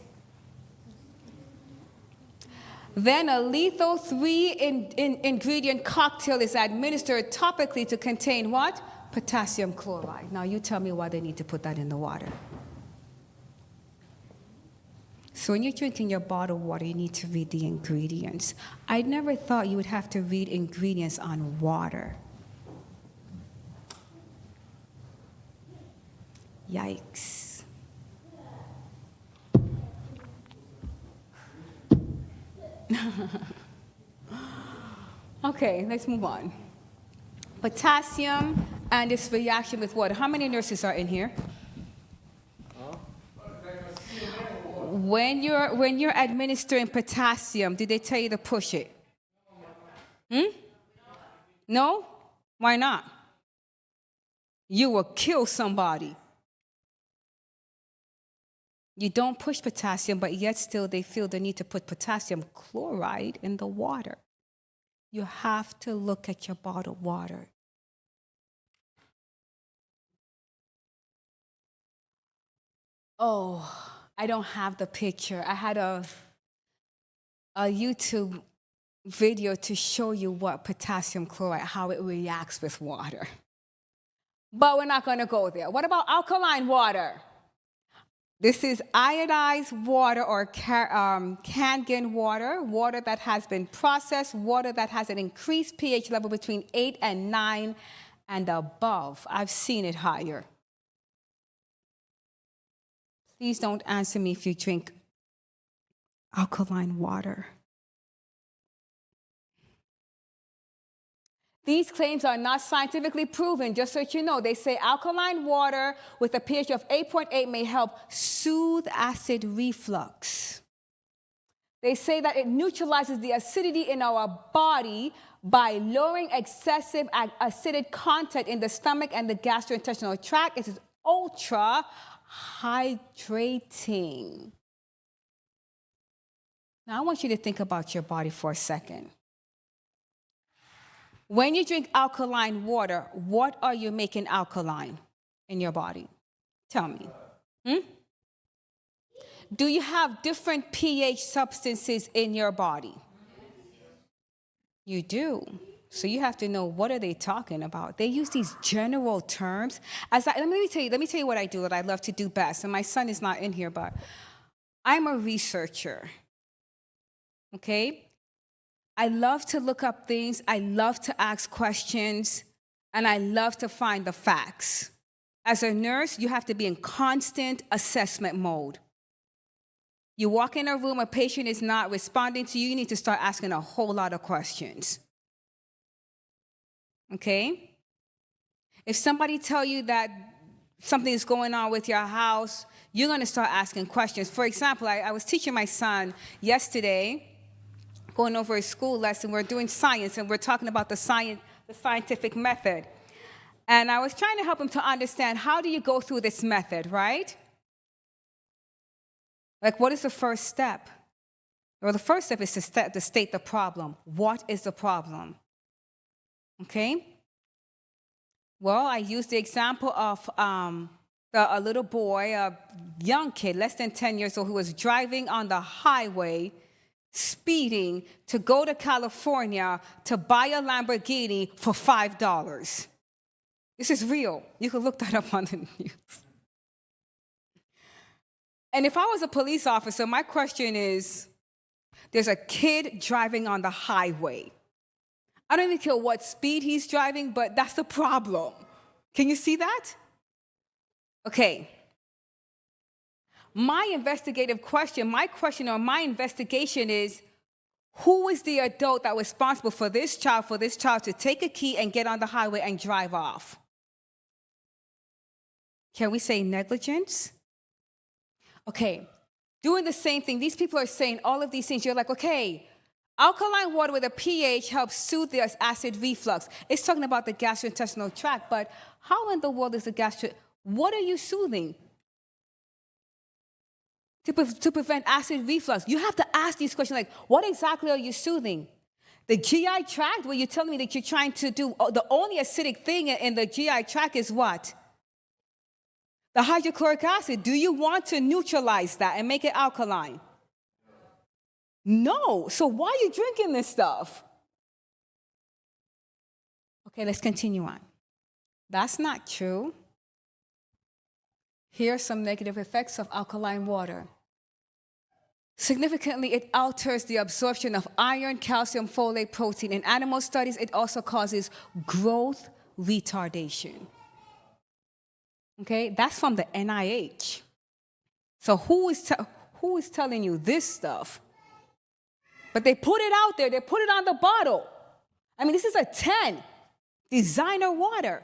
B: Then a lethal 3-ingredient cocktail is administered topically to contain what? Potassium chloride. Now you tell me why they need to put that in the water. So when you're drinking your bottled water, you need to read the ingredients. I never thought you would have to read ingredients on water. Yikes. Okay, let's move on. Potassium and its reaction with water. How many nurses are in here? When you're administering potassium, did they tell you to push it? No? Why not? You will kill somebody. You don't push potassium, but yet still they feel the need to put potassium chloride in the water. You have to look at your bottled water. Oh, I don't have the picture. I had a YouTube video to show you what potassium chloride, how it reacts with water. But we're not going to go there. What about alkaline water? This is iodized water or Kangen water, water that has been processed, water that has an increased pH level between 8 and 9 and above. I've seen it higher. Please don't answer me if you drink alkaline water. These claims are not scientifically proven, just so you know. They say alkaline water with a pH of 8.8 may help soothe acid reflux. They say that it neutralizes the acidity in our body by lowering excessive acidic content in the stomach and the gastrointestinal tract. It is ultra hydrating. Now, I want you to think about your body for a second. When you drink alkaline water, what are you making alkaline in your body? Tell me. Do you have different pH substances in your body? You do. So you have to know, what are they talking about? They use these general terms. Let me tell you what I do that I love to do best. And my son is not in here, but I'm a researcher. Okay? I love to look up things, I love to ask questions, and I love to find the facts. As a nurse, you have to be in constant assessment mode. You walk in a room, a patient is not responding to you, you need to start asking a whole lot of questions. Okay? If somebody tell you that something is going on with your house, you're going to start asking questions. For example, I was teaching my son yesterday, going over a school lesson. We're doing science, and we're talking about the scientific method. And I was trying to help him to understand, how do you go through this method, right? Like, what is the first step? Well, the first step is to state the problem. What is the problem? Okay? Well, I used the example of a little boy, a young kid, less than 10 years old, who was driving on the highway, speeding to go to California to buy a Lamborghini for $5. This is real. You can look that up on the news. And if I was a police officer, my question is, there's a kid driving on the highway. I don't even care what speed he's driving, but that's the problem. Can you see that? Okay. My investigation is, who is the adult that was responsible for this child to take a key and get on the highway and drive off? Can we say negligence? Okay, doing the same thing. These people are saying all of these things. You're like, okay, alkaline water with a pH helps soothe the acid reflux. It's talking about the gastrointestinal tract, but how in the world is what are you soothing? To prevent acid reflux. You have to ask these questions like, what exactly are you soothing? The GI tract, where you're telling me that you're trying to do, the only acidic thing in the GI tract is what? The hydrochloric acid. Do you want to neutralize that and make it alkaline? No. So why are you drinking this stuff? Okay, let's continue on. That's not true. Here are some negative effects of alkaline water. Significantly, it alters the absorption of iron, calcium, folate, protein. In animal studies, it also causes growth retardation. Okay, that's from the NIH. So who is telling you this stuff? But they put it out there. They put it on the bottle. I mean, this is a 10. Designer water.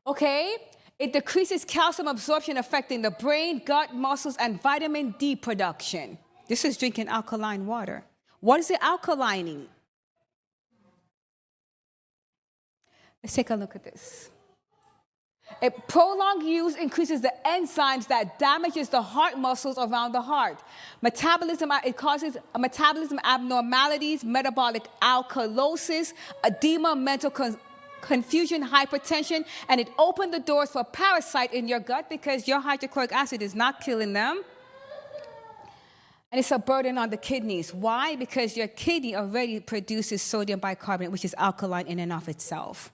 B: Okay, it decreases calcium absorption, affecting the brain, gut, muscles, and vitamin D production. This is drinking alkaline water. What is it alkalining? Let's take a look at this. A prolonged use increases the enzymes that damages the heart muscles around the heart. It causes metabolism abnormalities, metabolic alkalosis, edema, mental confusion, hypertension, and it opened the doors for a parasite in your gut because your hydrochloric acid is not killing them. And it's a burden on the kidneys. Why? Because your kidney already produces sodium bicarbonate, which is alkaline in and of itself.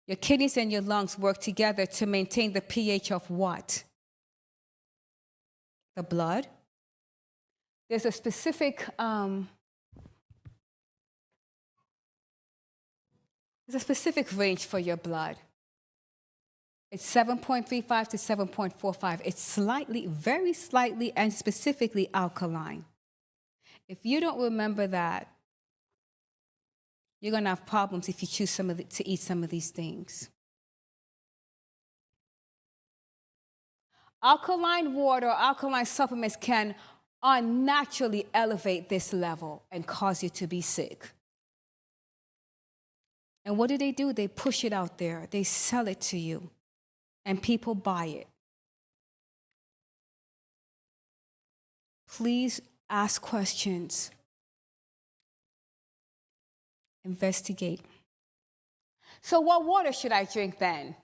B: Your kidneys and your lungs work together to maintain the pH of what? The blood. There's a specific range for your blood. It's 7.35 to 7.45. It's slightly, very slightly, and specifically alkaline. If you don't remember that, you're going to have problems if you choose to eat some of these things. Alkaline water or alkaline supplements can unnaturally elevate this level and cause you to be sick. And what do? They push it out there. They sell it to you. And people buy it. Please ask questions. Investigate. So what water should I drink then?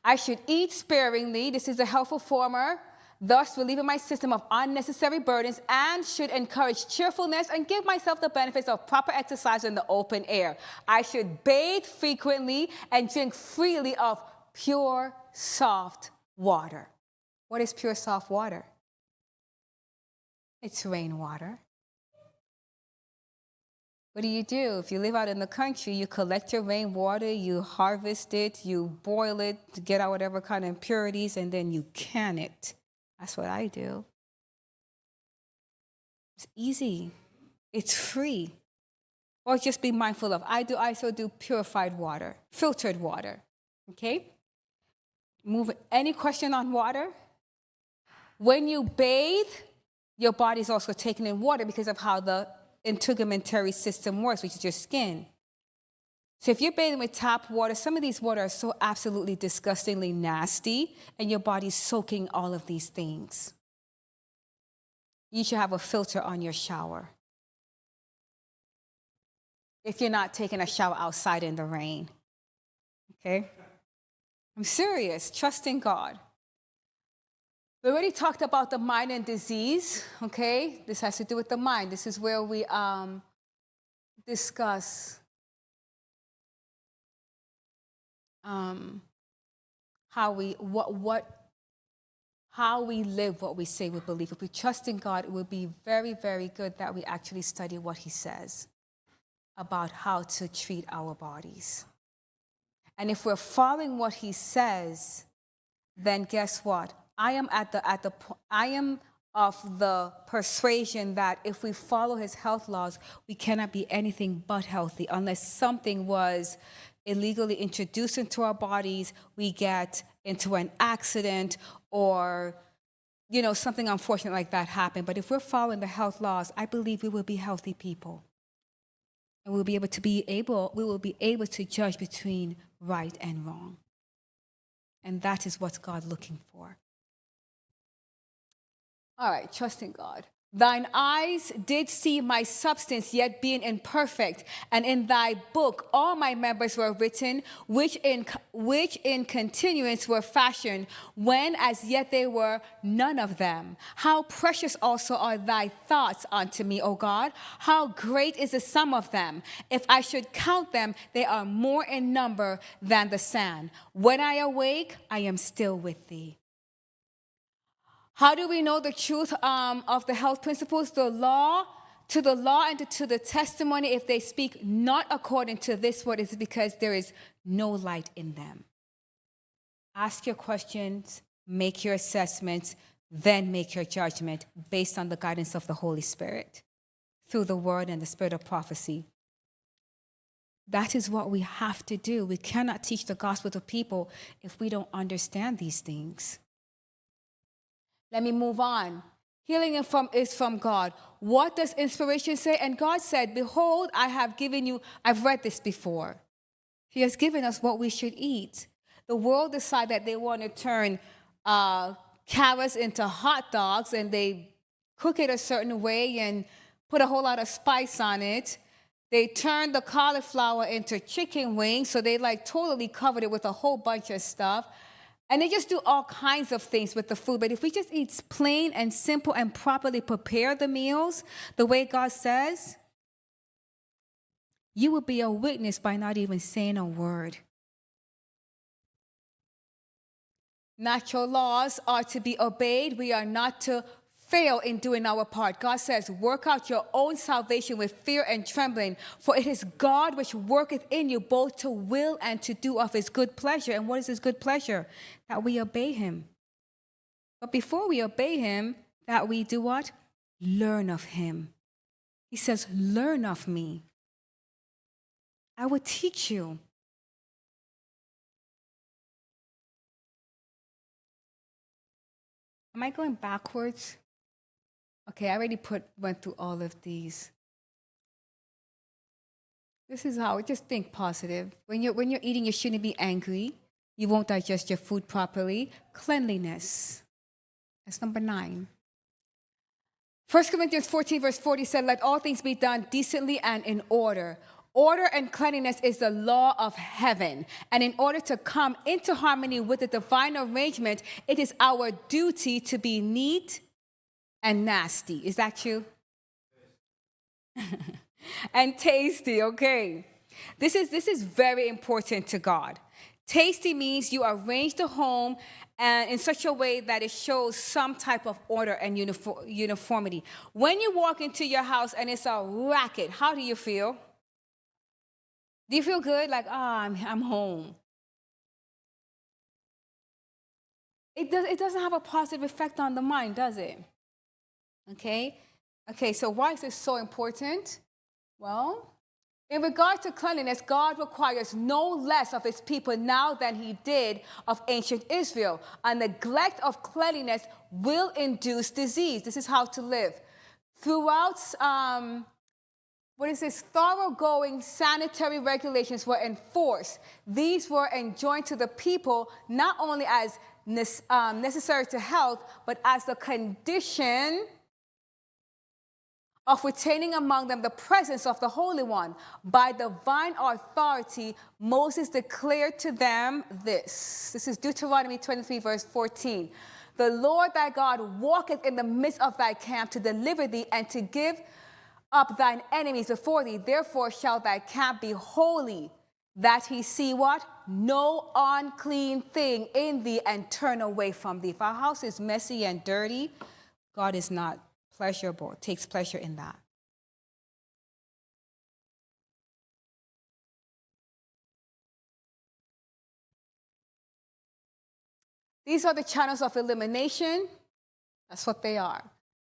B: I should eat sparingly. This is a health reformer, thus relieving my system of unnecessary burdens, and should encourage cheerfulness and give myself the benefits of proper exercise in the open air. I should bathe frequently and drink freely of pure, soft water. What is pure, soft water? It's rainwater. What do? If you live out in the country, you collect your rainwater, you harvest it, you boil it to get out whatever kind of impurities, and then you can it. That's what I do. It's easy. It's free. Or just be mindful of, I also do purified water, filtered water. Okay? Any question on water? When you bathe, your body's also taking in water because of how the integumentary system works, which is your skin. So if you're bathing with tap water, some of these water are so absolutely disgustingly nasty, and your body's soaking all of these things. You should have a filter on your shower. If you're not taking a shower outside in the rain. Okay? I'm serious. Trust in God. We already talked about the mind and disease, okay? This has to do with the mind. This is where we discuss how we live what we say we believe. If we trust in God, it would be very, very good that we actually study what He says about how to treat our bodies. And if we're following what He says, then guess what? I am of the persuasion that if we follow His health laws, we cannot be anything but healthy unless something was illegally introduced into our bodies, we get into an accident, or something unfortunate like that happened. But if we're following the health laws, I believe we will be healthy people. And we will be able to judge between right and wrong. And that is what God's looking for. All right, trust in God. Thine eyes did see my substance, yet being imperfect, and in thy book all my members were written, which in continuance were fashioned, when as yet they were none of them. How precious also are thy thoughts unto me, O God! How great is the sum of them! If I should count them, they are more in number than the sand. When I awake, I am still with thee. How do we know the truth of the health principles? To the law and to the testimony, if they speak not according to this word, is because there is no light in them. Ask your questions, make your assessments, then make your judgment based on the guidance of the Holy Spirit through the word and the spirit of prophecy. That is what we have to do. We cannot teach the gospel to people if we don't understand these things. Let me move on. Healing is from God. What does inspiration say? And God said, behold, I have given you, I've read this before. He has given us what we should eat. The world decided that they want to turn carrots into hot dogs, and they cook it a certain way and put a whole lot of spice on it. They turned the cauliflower into chicken wings, so they like totally covered it with a whole bunch of stuff. And they just do all kinds of things with the food. But if we just eat plain and simple and properly prepare the meals the way God says, you will be a witness by not even saying a word. Natural laws are to be obeyed. We are not to fail in doing our part. God says, work out your own salvation with fear and trembling, for it is God which worketh in you both to will and to do of his good pleasure. And what is his good pleasure? That we obey him. But before we obey him, that we do what? Learn of him. He says, learn of me. I will teach you. Am I going backwards? Okay, I already went through all of these. This is how, just think positive. When you're eating, you shouldn't be angry. You won't digest your food properly. Cleanliness. That's number 9. 1 Corinthians 14, verse 40 said, let all things be done decently and in order. Order and cleanliness is the law of heaven. And in order to come into harmony with the divine arrangement, it is our duty to be neat and nasty. Is that true? And tasty, okay. This is very important to God. Tasty means you arrange the home and in such a way that it shows some type of order and uniformity. When you walk into your house and it's a racket, how do you feel? Do you feel good? Like, I'm home. It doesn't have a positive effect on the mind, does it? Okay, so why is this so important? Well, in regard to cleanliness, God requires no less of his people now than he did of ancient Israel. A neglect of cleanliness will induce disease. This is how to live. Throughout, thoroughgoing sanitary regulations were enforced. These were enjoined to the people not only as necessary to health, but as the condition of retaining among them the presence of the Holy One. By divine authority, Moses declared to them this. This is Deuteronomy 23, verse 14. The Lord thy God walketh in the midst of thy camp to deliver thee and to give up thine enemies before thee. Therefore shall thy camp be holy, that he see what? No unclean thing in thee and turn away from thee. If our house is messy and dirty, God is not pleasurable, takes pleasure in that. These are the channels of elimination. That's what they are.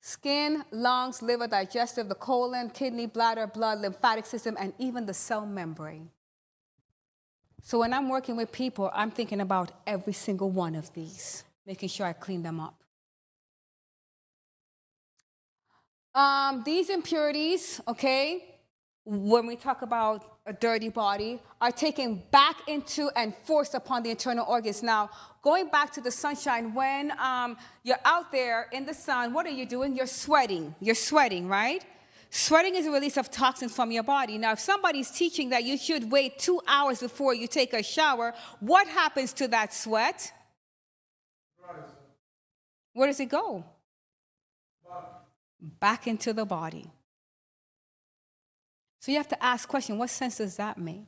B: Skin, lungs, liver, digestive, the colon, kidney, bladder, blood, lymphatic system, and even the cell membrane. So when I'm working with people, I'm thinking about every single one of these, making sure I clean them up. These impurities, okay, when we talk about a dirty body, are taken back into and forced upon the internal organs. Now, going back to the sunshine, when you're out there in the sun, what are you doing? You're sweating. You're sweating, right? Sweating is a release of toxins from your body. Now, if somebody's teaching that you should wait 2 hours before you take a shower, what happens to that sweat? Where does it go? Back into the body. So you have to ask the question, what sense does that make?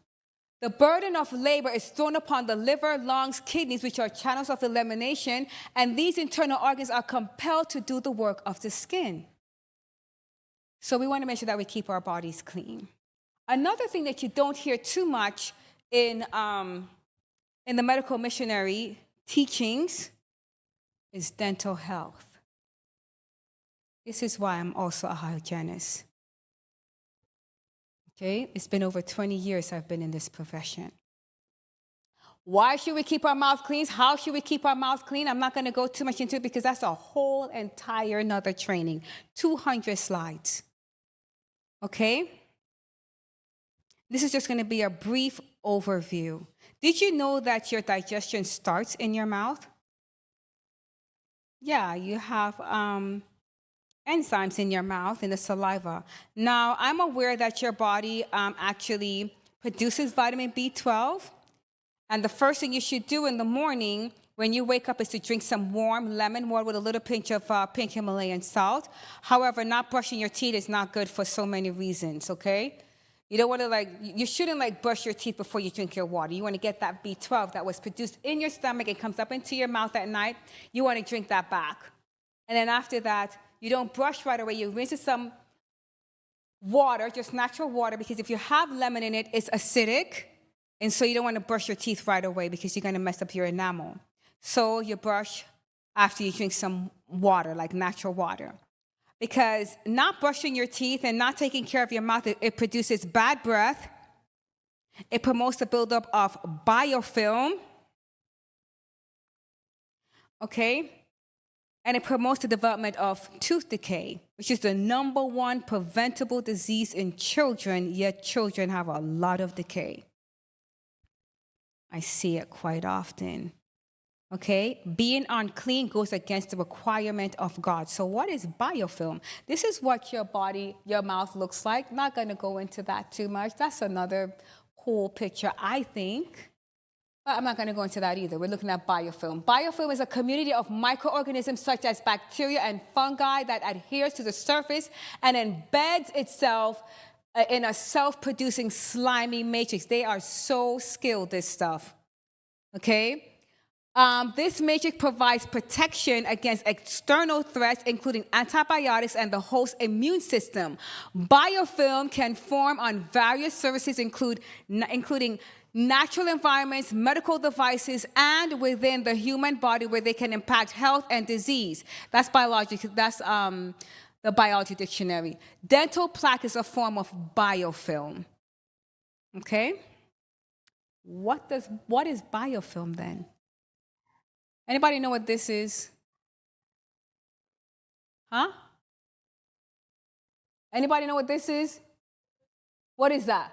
B: The burden of labor is thrown upon the liver, lungs, kidneys, which are channels of elimination, and these internal organs are compelled to do the work of the skin. So we want to make sure that we keep our bodies clean. Another thing that you don't hear too much in the medical missionary teachings is dental health. This is why I'm also a hygienist. Okay, it's been over 20 years I've been in this profession. Why should we keep our mouth clean? How should we keep our mouth clean? I'm not going to go too much into it because that's a whole entire another training. 200 slides. Okay? This is just going to be a brief overview. Did you know that your digestion starts in your mouth? Yeah, you have enzymes in your mouth, in the saliva. Now, I'm aware that your body actually produces vitamin B12, and the first thing you should do in the morning when you wake up is to drink some warm lemon water with a little pinch of pink Himalayan salt. However, not brushing your teeth is not good for so many reasons, okay? You don't want to you shouldn't brush your teeth before you drink your water. You want to get that B12 that was produced in your stomach. It comes up into your mouth at night. You want to drink that back. And then after that, you don't brush right away. You rinse with some water, just natural water, because if you have lemon in it, it's acidic. And so you don't want to brush your teeth right away because you're going to mess up your enamel. So you brush after you drink some water, like natural water. Because not brushing your teeth and not taking care of your mouth, it produces bad breath. It promotes the buildup of biofilm. Okay? And it promotes the development of tooth decay, which is the #1 preventable disease in children, yet children have a lot of decay. I see it quite often. Okay? Being unclean goes against the requirement of God. So what is biofilm? This is what your mouth looks like. Not going to go into that too much. That's another whole picture, I think. But I'm not going to go into that either. We're looking at biofilm. Biofilm is a community of microorganisms such as bacteria and fungi that adheres to the surface and embeds itself in a self-producing slimy matrix. They are so skilled, this stuff. Okay? This matrix provides protection against external threats, including antibiotics and the host immune system. Biofilm can form on various surfaces, including natural environments, medical devices, and within the human body where they can impact health and disease. That's biological. That's the biology dictionary. Dental plaque is a form of biofilm. Okay? What is biofilm then? Anybody know what this is? Huh? Anybody know what this is? What is that?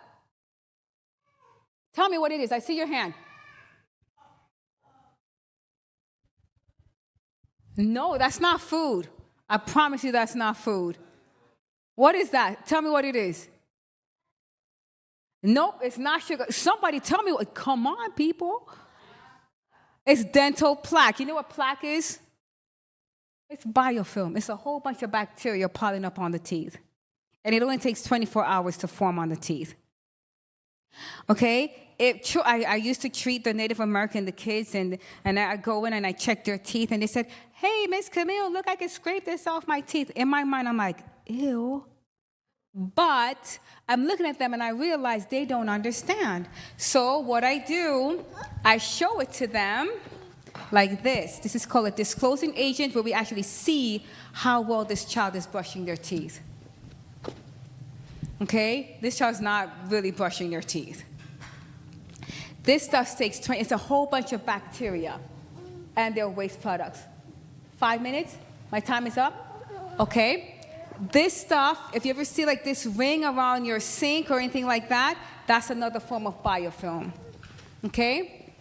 B: Tell me what it is. I see your hand. No, that's not food. I promise you that's not food. What is that? Tell me what it is. Nope, it's not sugar. Somebody tell me what. Come on, people. It's dental plaque. You know what plaque is? It's biofilm. It's a whole bunch of bacteria piling up on the teeth. And it only takes 24 hours to form on the teeth. Okay? I used to treat the Native American, the kids, and I go in and I check their teeth, and they said, "Hey, Miss Camille, look, I can scrape this off my teeth." In my mind, I'm like, ew. But I'm looking at them and I realize they don't understand. So what I do, I show it to them like this. This is called a disclosing agent, where we actually see how well this child is brushing their teeth. Okay? This child's not really brushing their teeth. This stuff takes it's a whole bunch of bacteria and their waste products. 5 minutes? My time is up? Okay. This stuff, if you ever see like this ring around your sink or anything like that, that's another form of biofilm. Okay?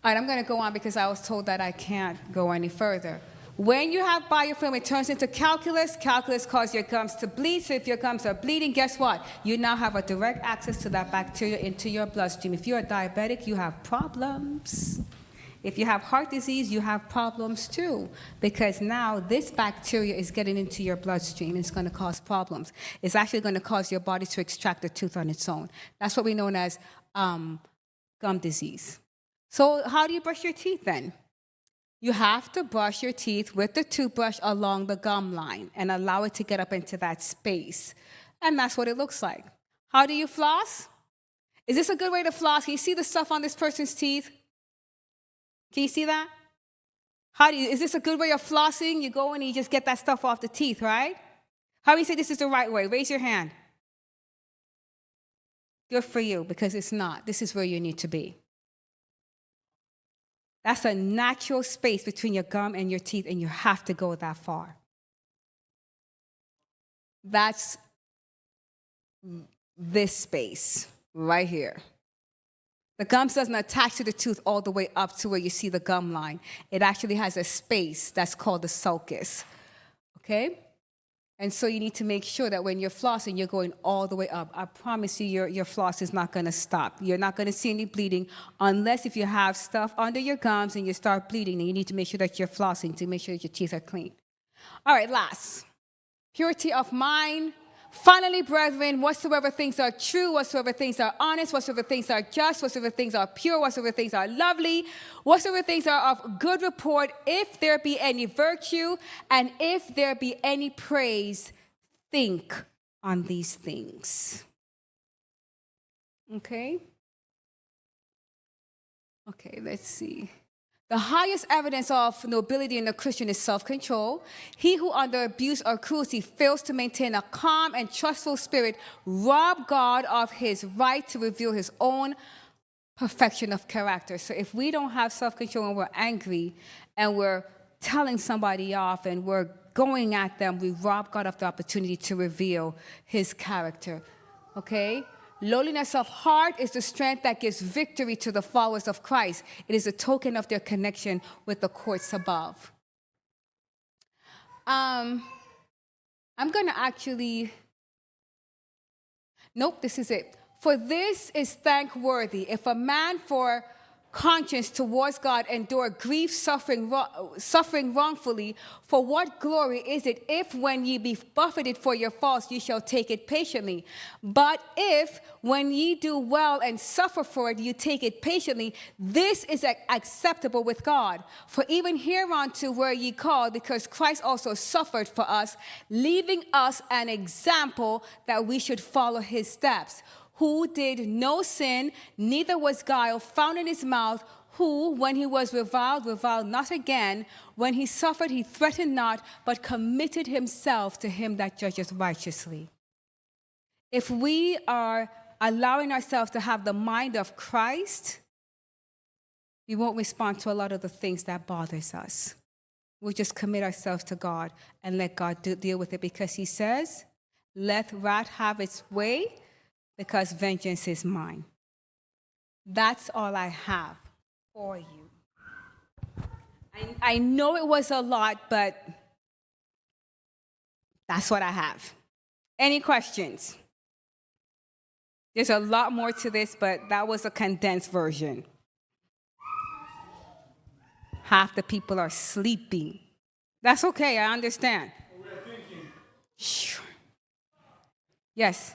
B: All right, I'm going to go on because I was told that I can't go any further. When you have biofilm, it turns into calculus. Calculus causes your gums to bleed. So if your gums are bleeding, guess what? You now have a direct access to that bacteria into your bloodstream. If you're a diabetic, you have problems. If you have heart disease, you have problems too, because now this bacteria is getting into your bloodstream and it's going to cause problems. It's actually going to cause your body to extract the tooth on its own. That's what we know as gum disease. So how do you brush your teeth then? You have to brush your teeth with the toothbrush along the gum line and allow it to get up into that space. And that's what it looks like. How do you floss? Is this a good way to floss? Can you see the stuff on this person's teeth? Can you see that? Is this a good way of flossing? You go and you just get that stuff off the teeth, right? How do you say this is the right way? Raise your hand. Good for you, because it's not. This is where you need to be. That's a natural space between your gum and your teeth, and you have to go that far. That's this space right here. The gums doesn't attach to the tooth all the way up to where you see the gum line. It actually has a space that's called the sulcus. Okay? And so you need to make sure that when you're flossing, you're going all the way up. I promise you, your floss is not going to stop. You're not going to see any bleeding unless if you have stuff under your gums and you start bleeding, then you need to make sure that you're flossing to make sure that your teeth are clean. All right, last. Purity of mind. Finally, brethren, whatsoever things are true, whatsoever things are honest, whatsoever things are just, whatsoever things are pure, whatsoever things are lovely, whatsoever things are of good report, if there be any virtue, and if there be any praise, think on these things. Okay? Okay, let's see. The highest evidence of nobility in a Christian is self-control. He who under abuse or cruelty fails to maintain a calm and trustful spirit robs God of his right to reveal his own perfection of character. So if we don't have self-control and we're angry and we're telling somebody off and we're going at them, we rob God of the opportunity to reveal his character. Okay? Lowliness of heart is the strength that gives victory to the followers of Christ. It is a token of their connection with the courts above. I'm going to actually... Nope, this is it. For this is thankworthy, if a man for conscience towards God endure grief, suffering wrongfully, for what glory is it if when ye be buffeted for your faults, ye shall take it patiently? But if when ye do well and suffer for it, you take it patiently, this is acceptable with God. For even hereunto were ye called, because Christ also suffered for us, leaving us an example that we should follow his steps, who did no sin, neither was guile found in his mouth, who, when he was reviled not again. When he suffered, he threatened not, but committed himself to him that judges righteously. If we are allowing ourselves to have the mind of Christ, we won't respond to a lot of the things that bothers us. We'll just commit ourselves to God and let God deal with it, because he says, let wrath have its way, because vengeance is mine. That's all I have for you. I know it was a lot, but that's what I have. Any questions? There's a lot more to this, but that was a condensed version. Half the people are sleeping. That's okay, I understand.
C: We're thinking.
B: Sure. Yes.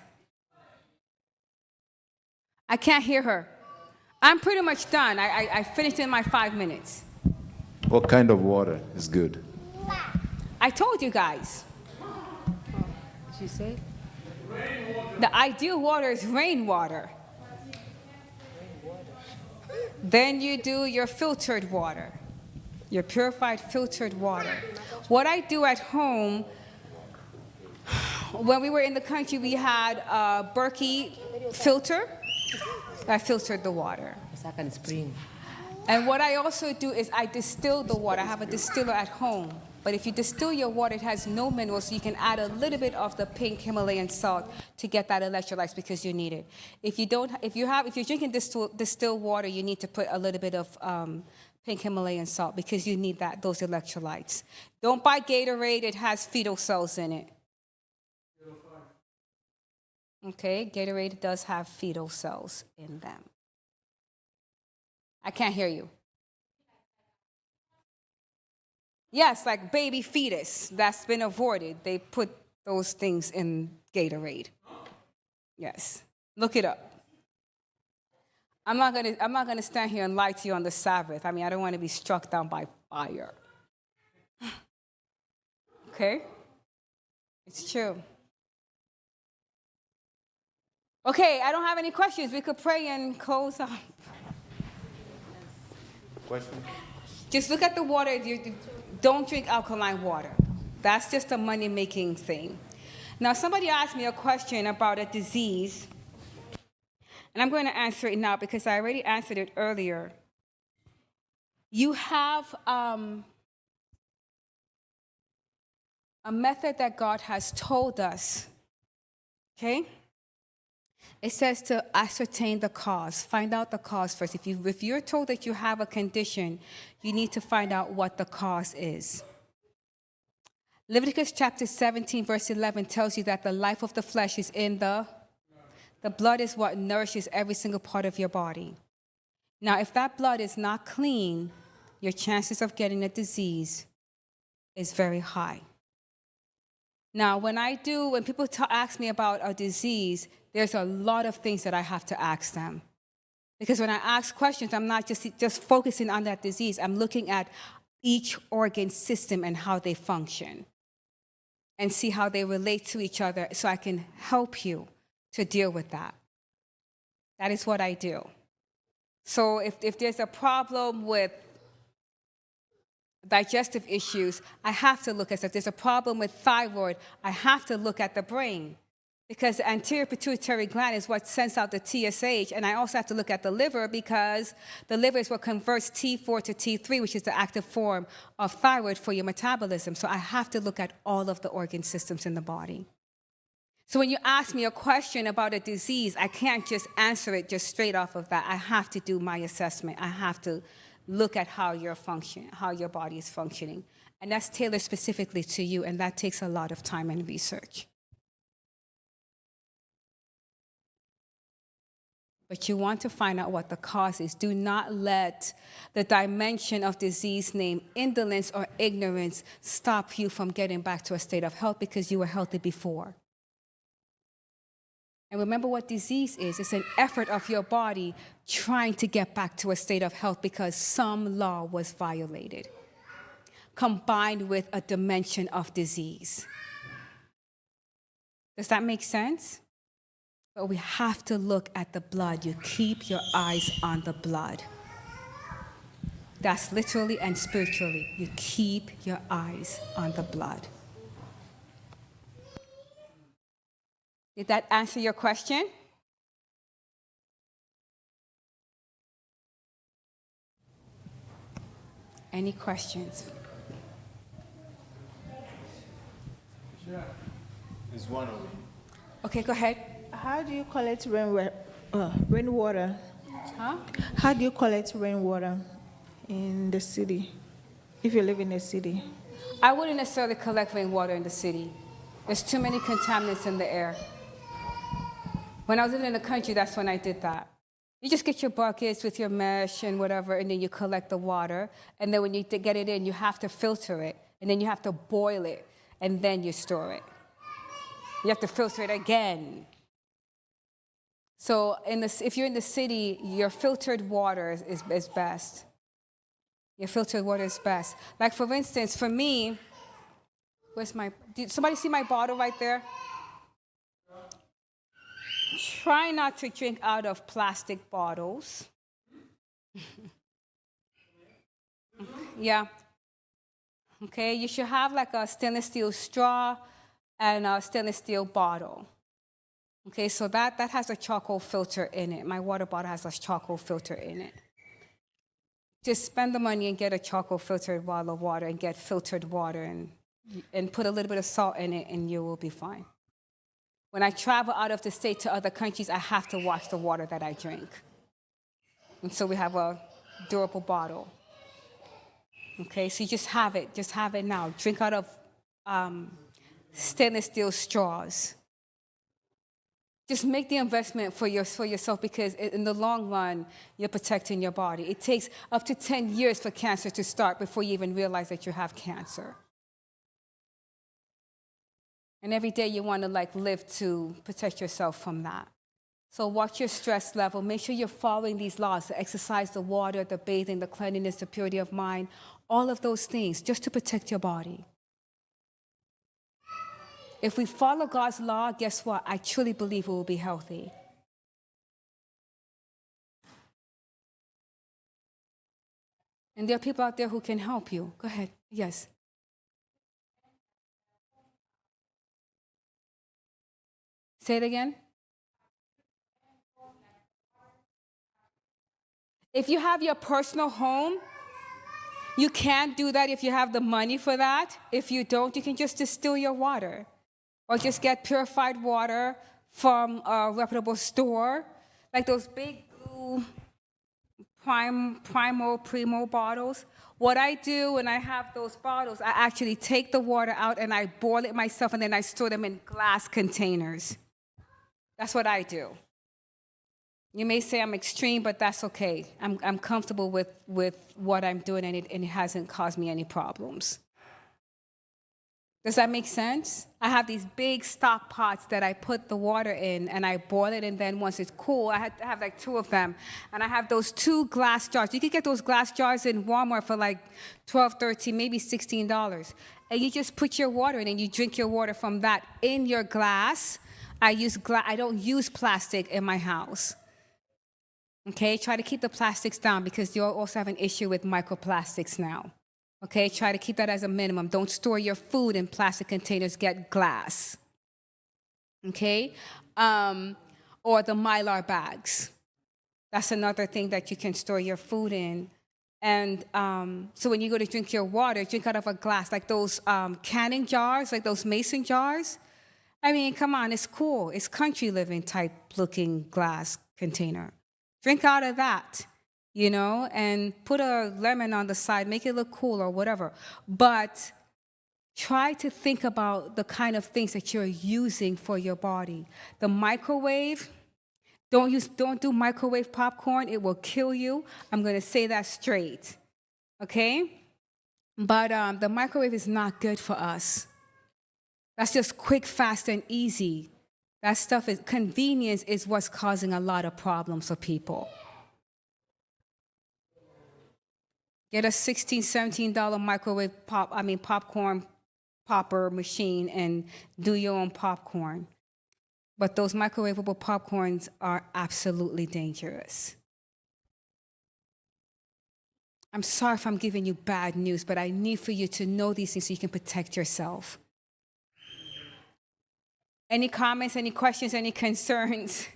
B: I can't hear her. I'm pretty much done. I finished in my 5 minutes.
A: What kind of water is good?
B: I told you guys.
D: She said?
B: The ideal water is rainwater. Then you do your filtered water, your purified filtered water. What I do at home, when we were in the country, we had a Berkey filter. I filtered the water.
D: Second spring.
B: And what I also do is I distill the water. I have a distiller at home. But if you distill your water, it has no minerals, so you can add a little bit of the pink Himalayan salt to get that electrolytes because you need it. If you're drinking distilled water, you need to put a little bit of pink Himalayan salt because you need those electrolytes. Don't buy Gatorade; it has fetal cells in it. Okay, Gatorade does have fetal cells in them. I can't hear you. Yes, like baby fetus that's been aborted. They put those things in Gatorade. Yes, look it up. I'm not gonna stand here and lie to you on the Sabbath. I mean, I don't want to be struck down by fire. Okay, it's true. Okay, I don't have any questions. We could pray and close up.
A: Question?
B: Just look at the water. Don't drink alkaline water. That's just a money-making thing. Now, somebody asked me a question about a disease, and I'm going to answer it now because I already answered it earlier. You have a method that God has told us, okay? It says to ascertain the cause. Find out the cause first. If you're told that you have a condition, you need to find out what the cause is. Leviticus chapter 17, verse 11 tells you that the life of the flesh is in the blood is what nourishes every single part of your body. Now, if that blood is not clean, your chances of getting a disease is very high. Now, when people ask me about a disease, there's a lot of things that I have to ask them. Because when I ask questions, I'm not just focusing on that disease. I'm looking at each organ system and how they function and see how they relate to each other so I can help you to deal with that. That is what I do. So if there's a problem with digestive issues, I have to look at it. If there's a problem with thyroid, I have to look at the brain. Because the anterior pituitary gland is what sends out the TSH, and I also have to look at the liver because the liver is what converts T4 to T3, which is the active form of thyroid for your metabolism. So I have to look at all of the organ systems in the body. So when you ask me a question about a disease, I can't just answer it just straight off of that. I have to do my assessment. I have to look at how your body is functioning. And that's tailored specifically to you, and that takes a lot of time and research. But you want to find out what the cause is. Do not let the dimension of disease named indolence or ignorance stop you from getting back to a state of health because you were healthy before. And remember what disease is. It's an effort of your body trying to get back to a state of health because some law was violated, combined with a dimension of disease. Does that make sense? But we have to look at the blood. You keep your eyes on the blood. That's literally and spiritually. You keep your eyes on the blood. Did that answer your question? Any questions?
A: There's one over here.
B: Okay, go ahead.
I: How do you collect rainwater?
B: Huh?
I: How do you collect rainwater in the city, if you live in a city?
B: I wouldn't necessarily collect rainwater in the city. There's too many contaminants in the air. When I was living in the country, that's when I did that. You just get your buckets with your mesh and whatever, and then you collect the water. And then when you get it in, you have to filter it. And then you have to boil it, and then you store it. You have to filter it again. So if you're in the city, your filtered water is best. Your filtered water is best. Like, for instance, for me, did somebody see my bottle right there? Try not to drink out of plastic bottles. Yeah. Okay, you should have like a stainless steel straw and a stainless steel bottle. Okay, so that has a charcoal filter in it. My water bottle has a charcoal filter in it. Just spend the money and get a charcoal filtered bottle of water and get filtered water and put a little bit of salt in it and you will be fine. When I travel out of the state to other countries, I have to watch the water that I drink. And so we have a durable bottle. Okay, so you just have it now. Drink out of stainless steel straws. Just make the investment for yourself because in the long run, you're protecting your body. It takes up to 10 years for cancer to start before you even realize that you have cancer. And every day you want to live to protect yourself from that. So watch your stress level. Make sure you're following these laws, the exercise, the water, the bathing, the cleanliness, the purity of mind, all of those things just to protect your body. If we follow God's law, guess what? I truly believe we will be healthy. And there are people out there who can help you. Go ahead. Yes. Say it again. If you have your personal home, you can't do that if you have the money for that. If you don't, you can just distill your water. Or just get purified water from a reputable store. Like those big blue primo bottles. What I do when I have those bottles, I actually take the water out and I boil it myself, and then I store them in glass containers. That's what I do. You may say I'm extreme, but that's okay. I'm comfortable with what I'm doing, and it hasn't caused me any problems. Does that make sense? I have these big stock pots that I put the water in, and I boil it, and then once it's cool, I have like 2 of them, and I have those 2 glass jars. You can get those glass jars in Walmart for like $12, $13, maybe $16. And you just put your water in, and you drink your water from that in your glass. I don't use plastic in my house. Okay, try to keep the plastics down, because you also have an issue with microplastics now. Okay, try to keep that as a minimum. Don't store your food in plastic containers, get glass. Okay, or the Mylar bags. That's another thing that you can store your food in. And so when you go to drink your water, drink out of a glass, like those canning jars, like those mason jars. I mean, come on, it's cool. It's country living type looking glass container. Drink out of that, you know, and put a lemon on the side, make it look cool or whatever. But try to think about the kind of things that you're using for your body. The microwave, don't do microwave popcorn. It will kill you. I'm going to say that straight, okay? But the microwave is not good for us. That's just quick, fast, and easy. That stuff is convenience is what's causing a lot of problems for people. Get a $16, $17 microwave popcorn popper machine and do your own popcorn. But those microwavable popcorns are absolutely dangerous. I'm sorry if I'm giving you bad news, but I need for you to know these things so you can protect yourself. Any comments, any questions, any concerns?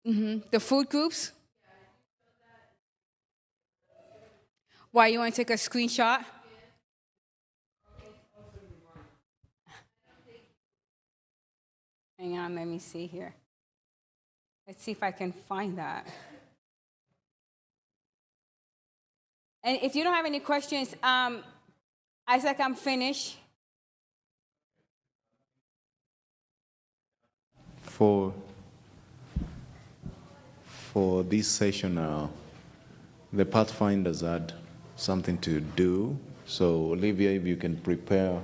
B: The food groups? Why, you want to take a screenshot? Hang on, let me see here. Let's see if I can find that. And if you don't have any questions, Isaac, I'm finished.
A: For this session, the Pathfinders had something to do. So, Olivia, if you can prepare.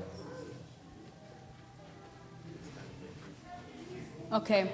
B: Okay.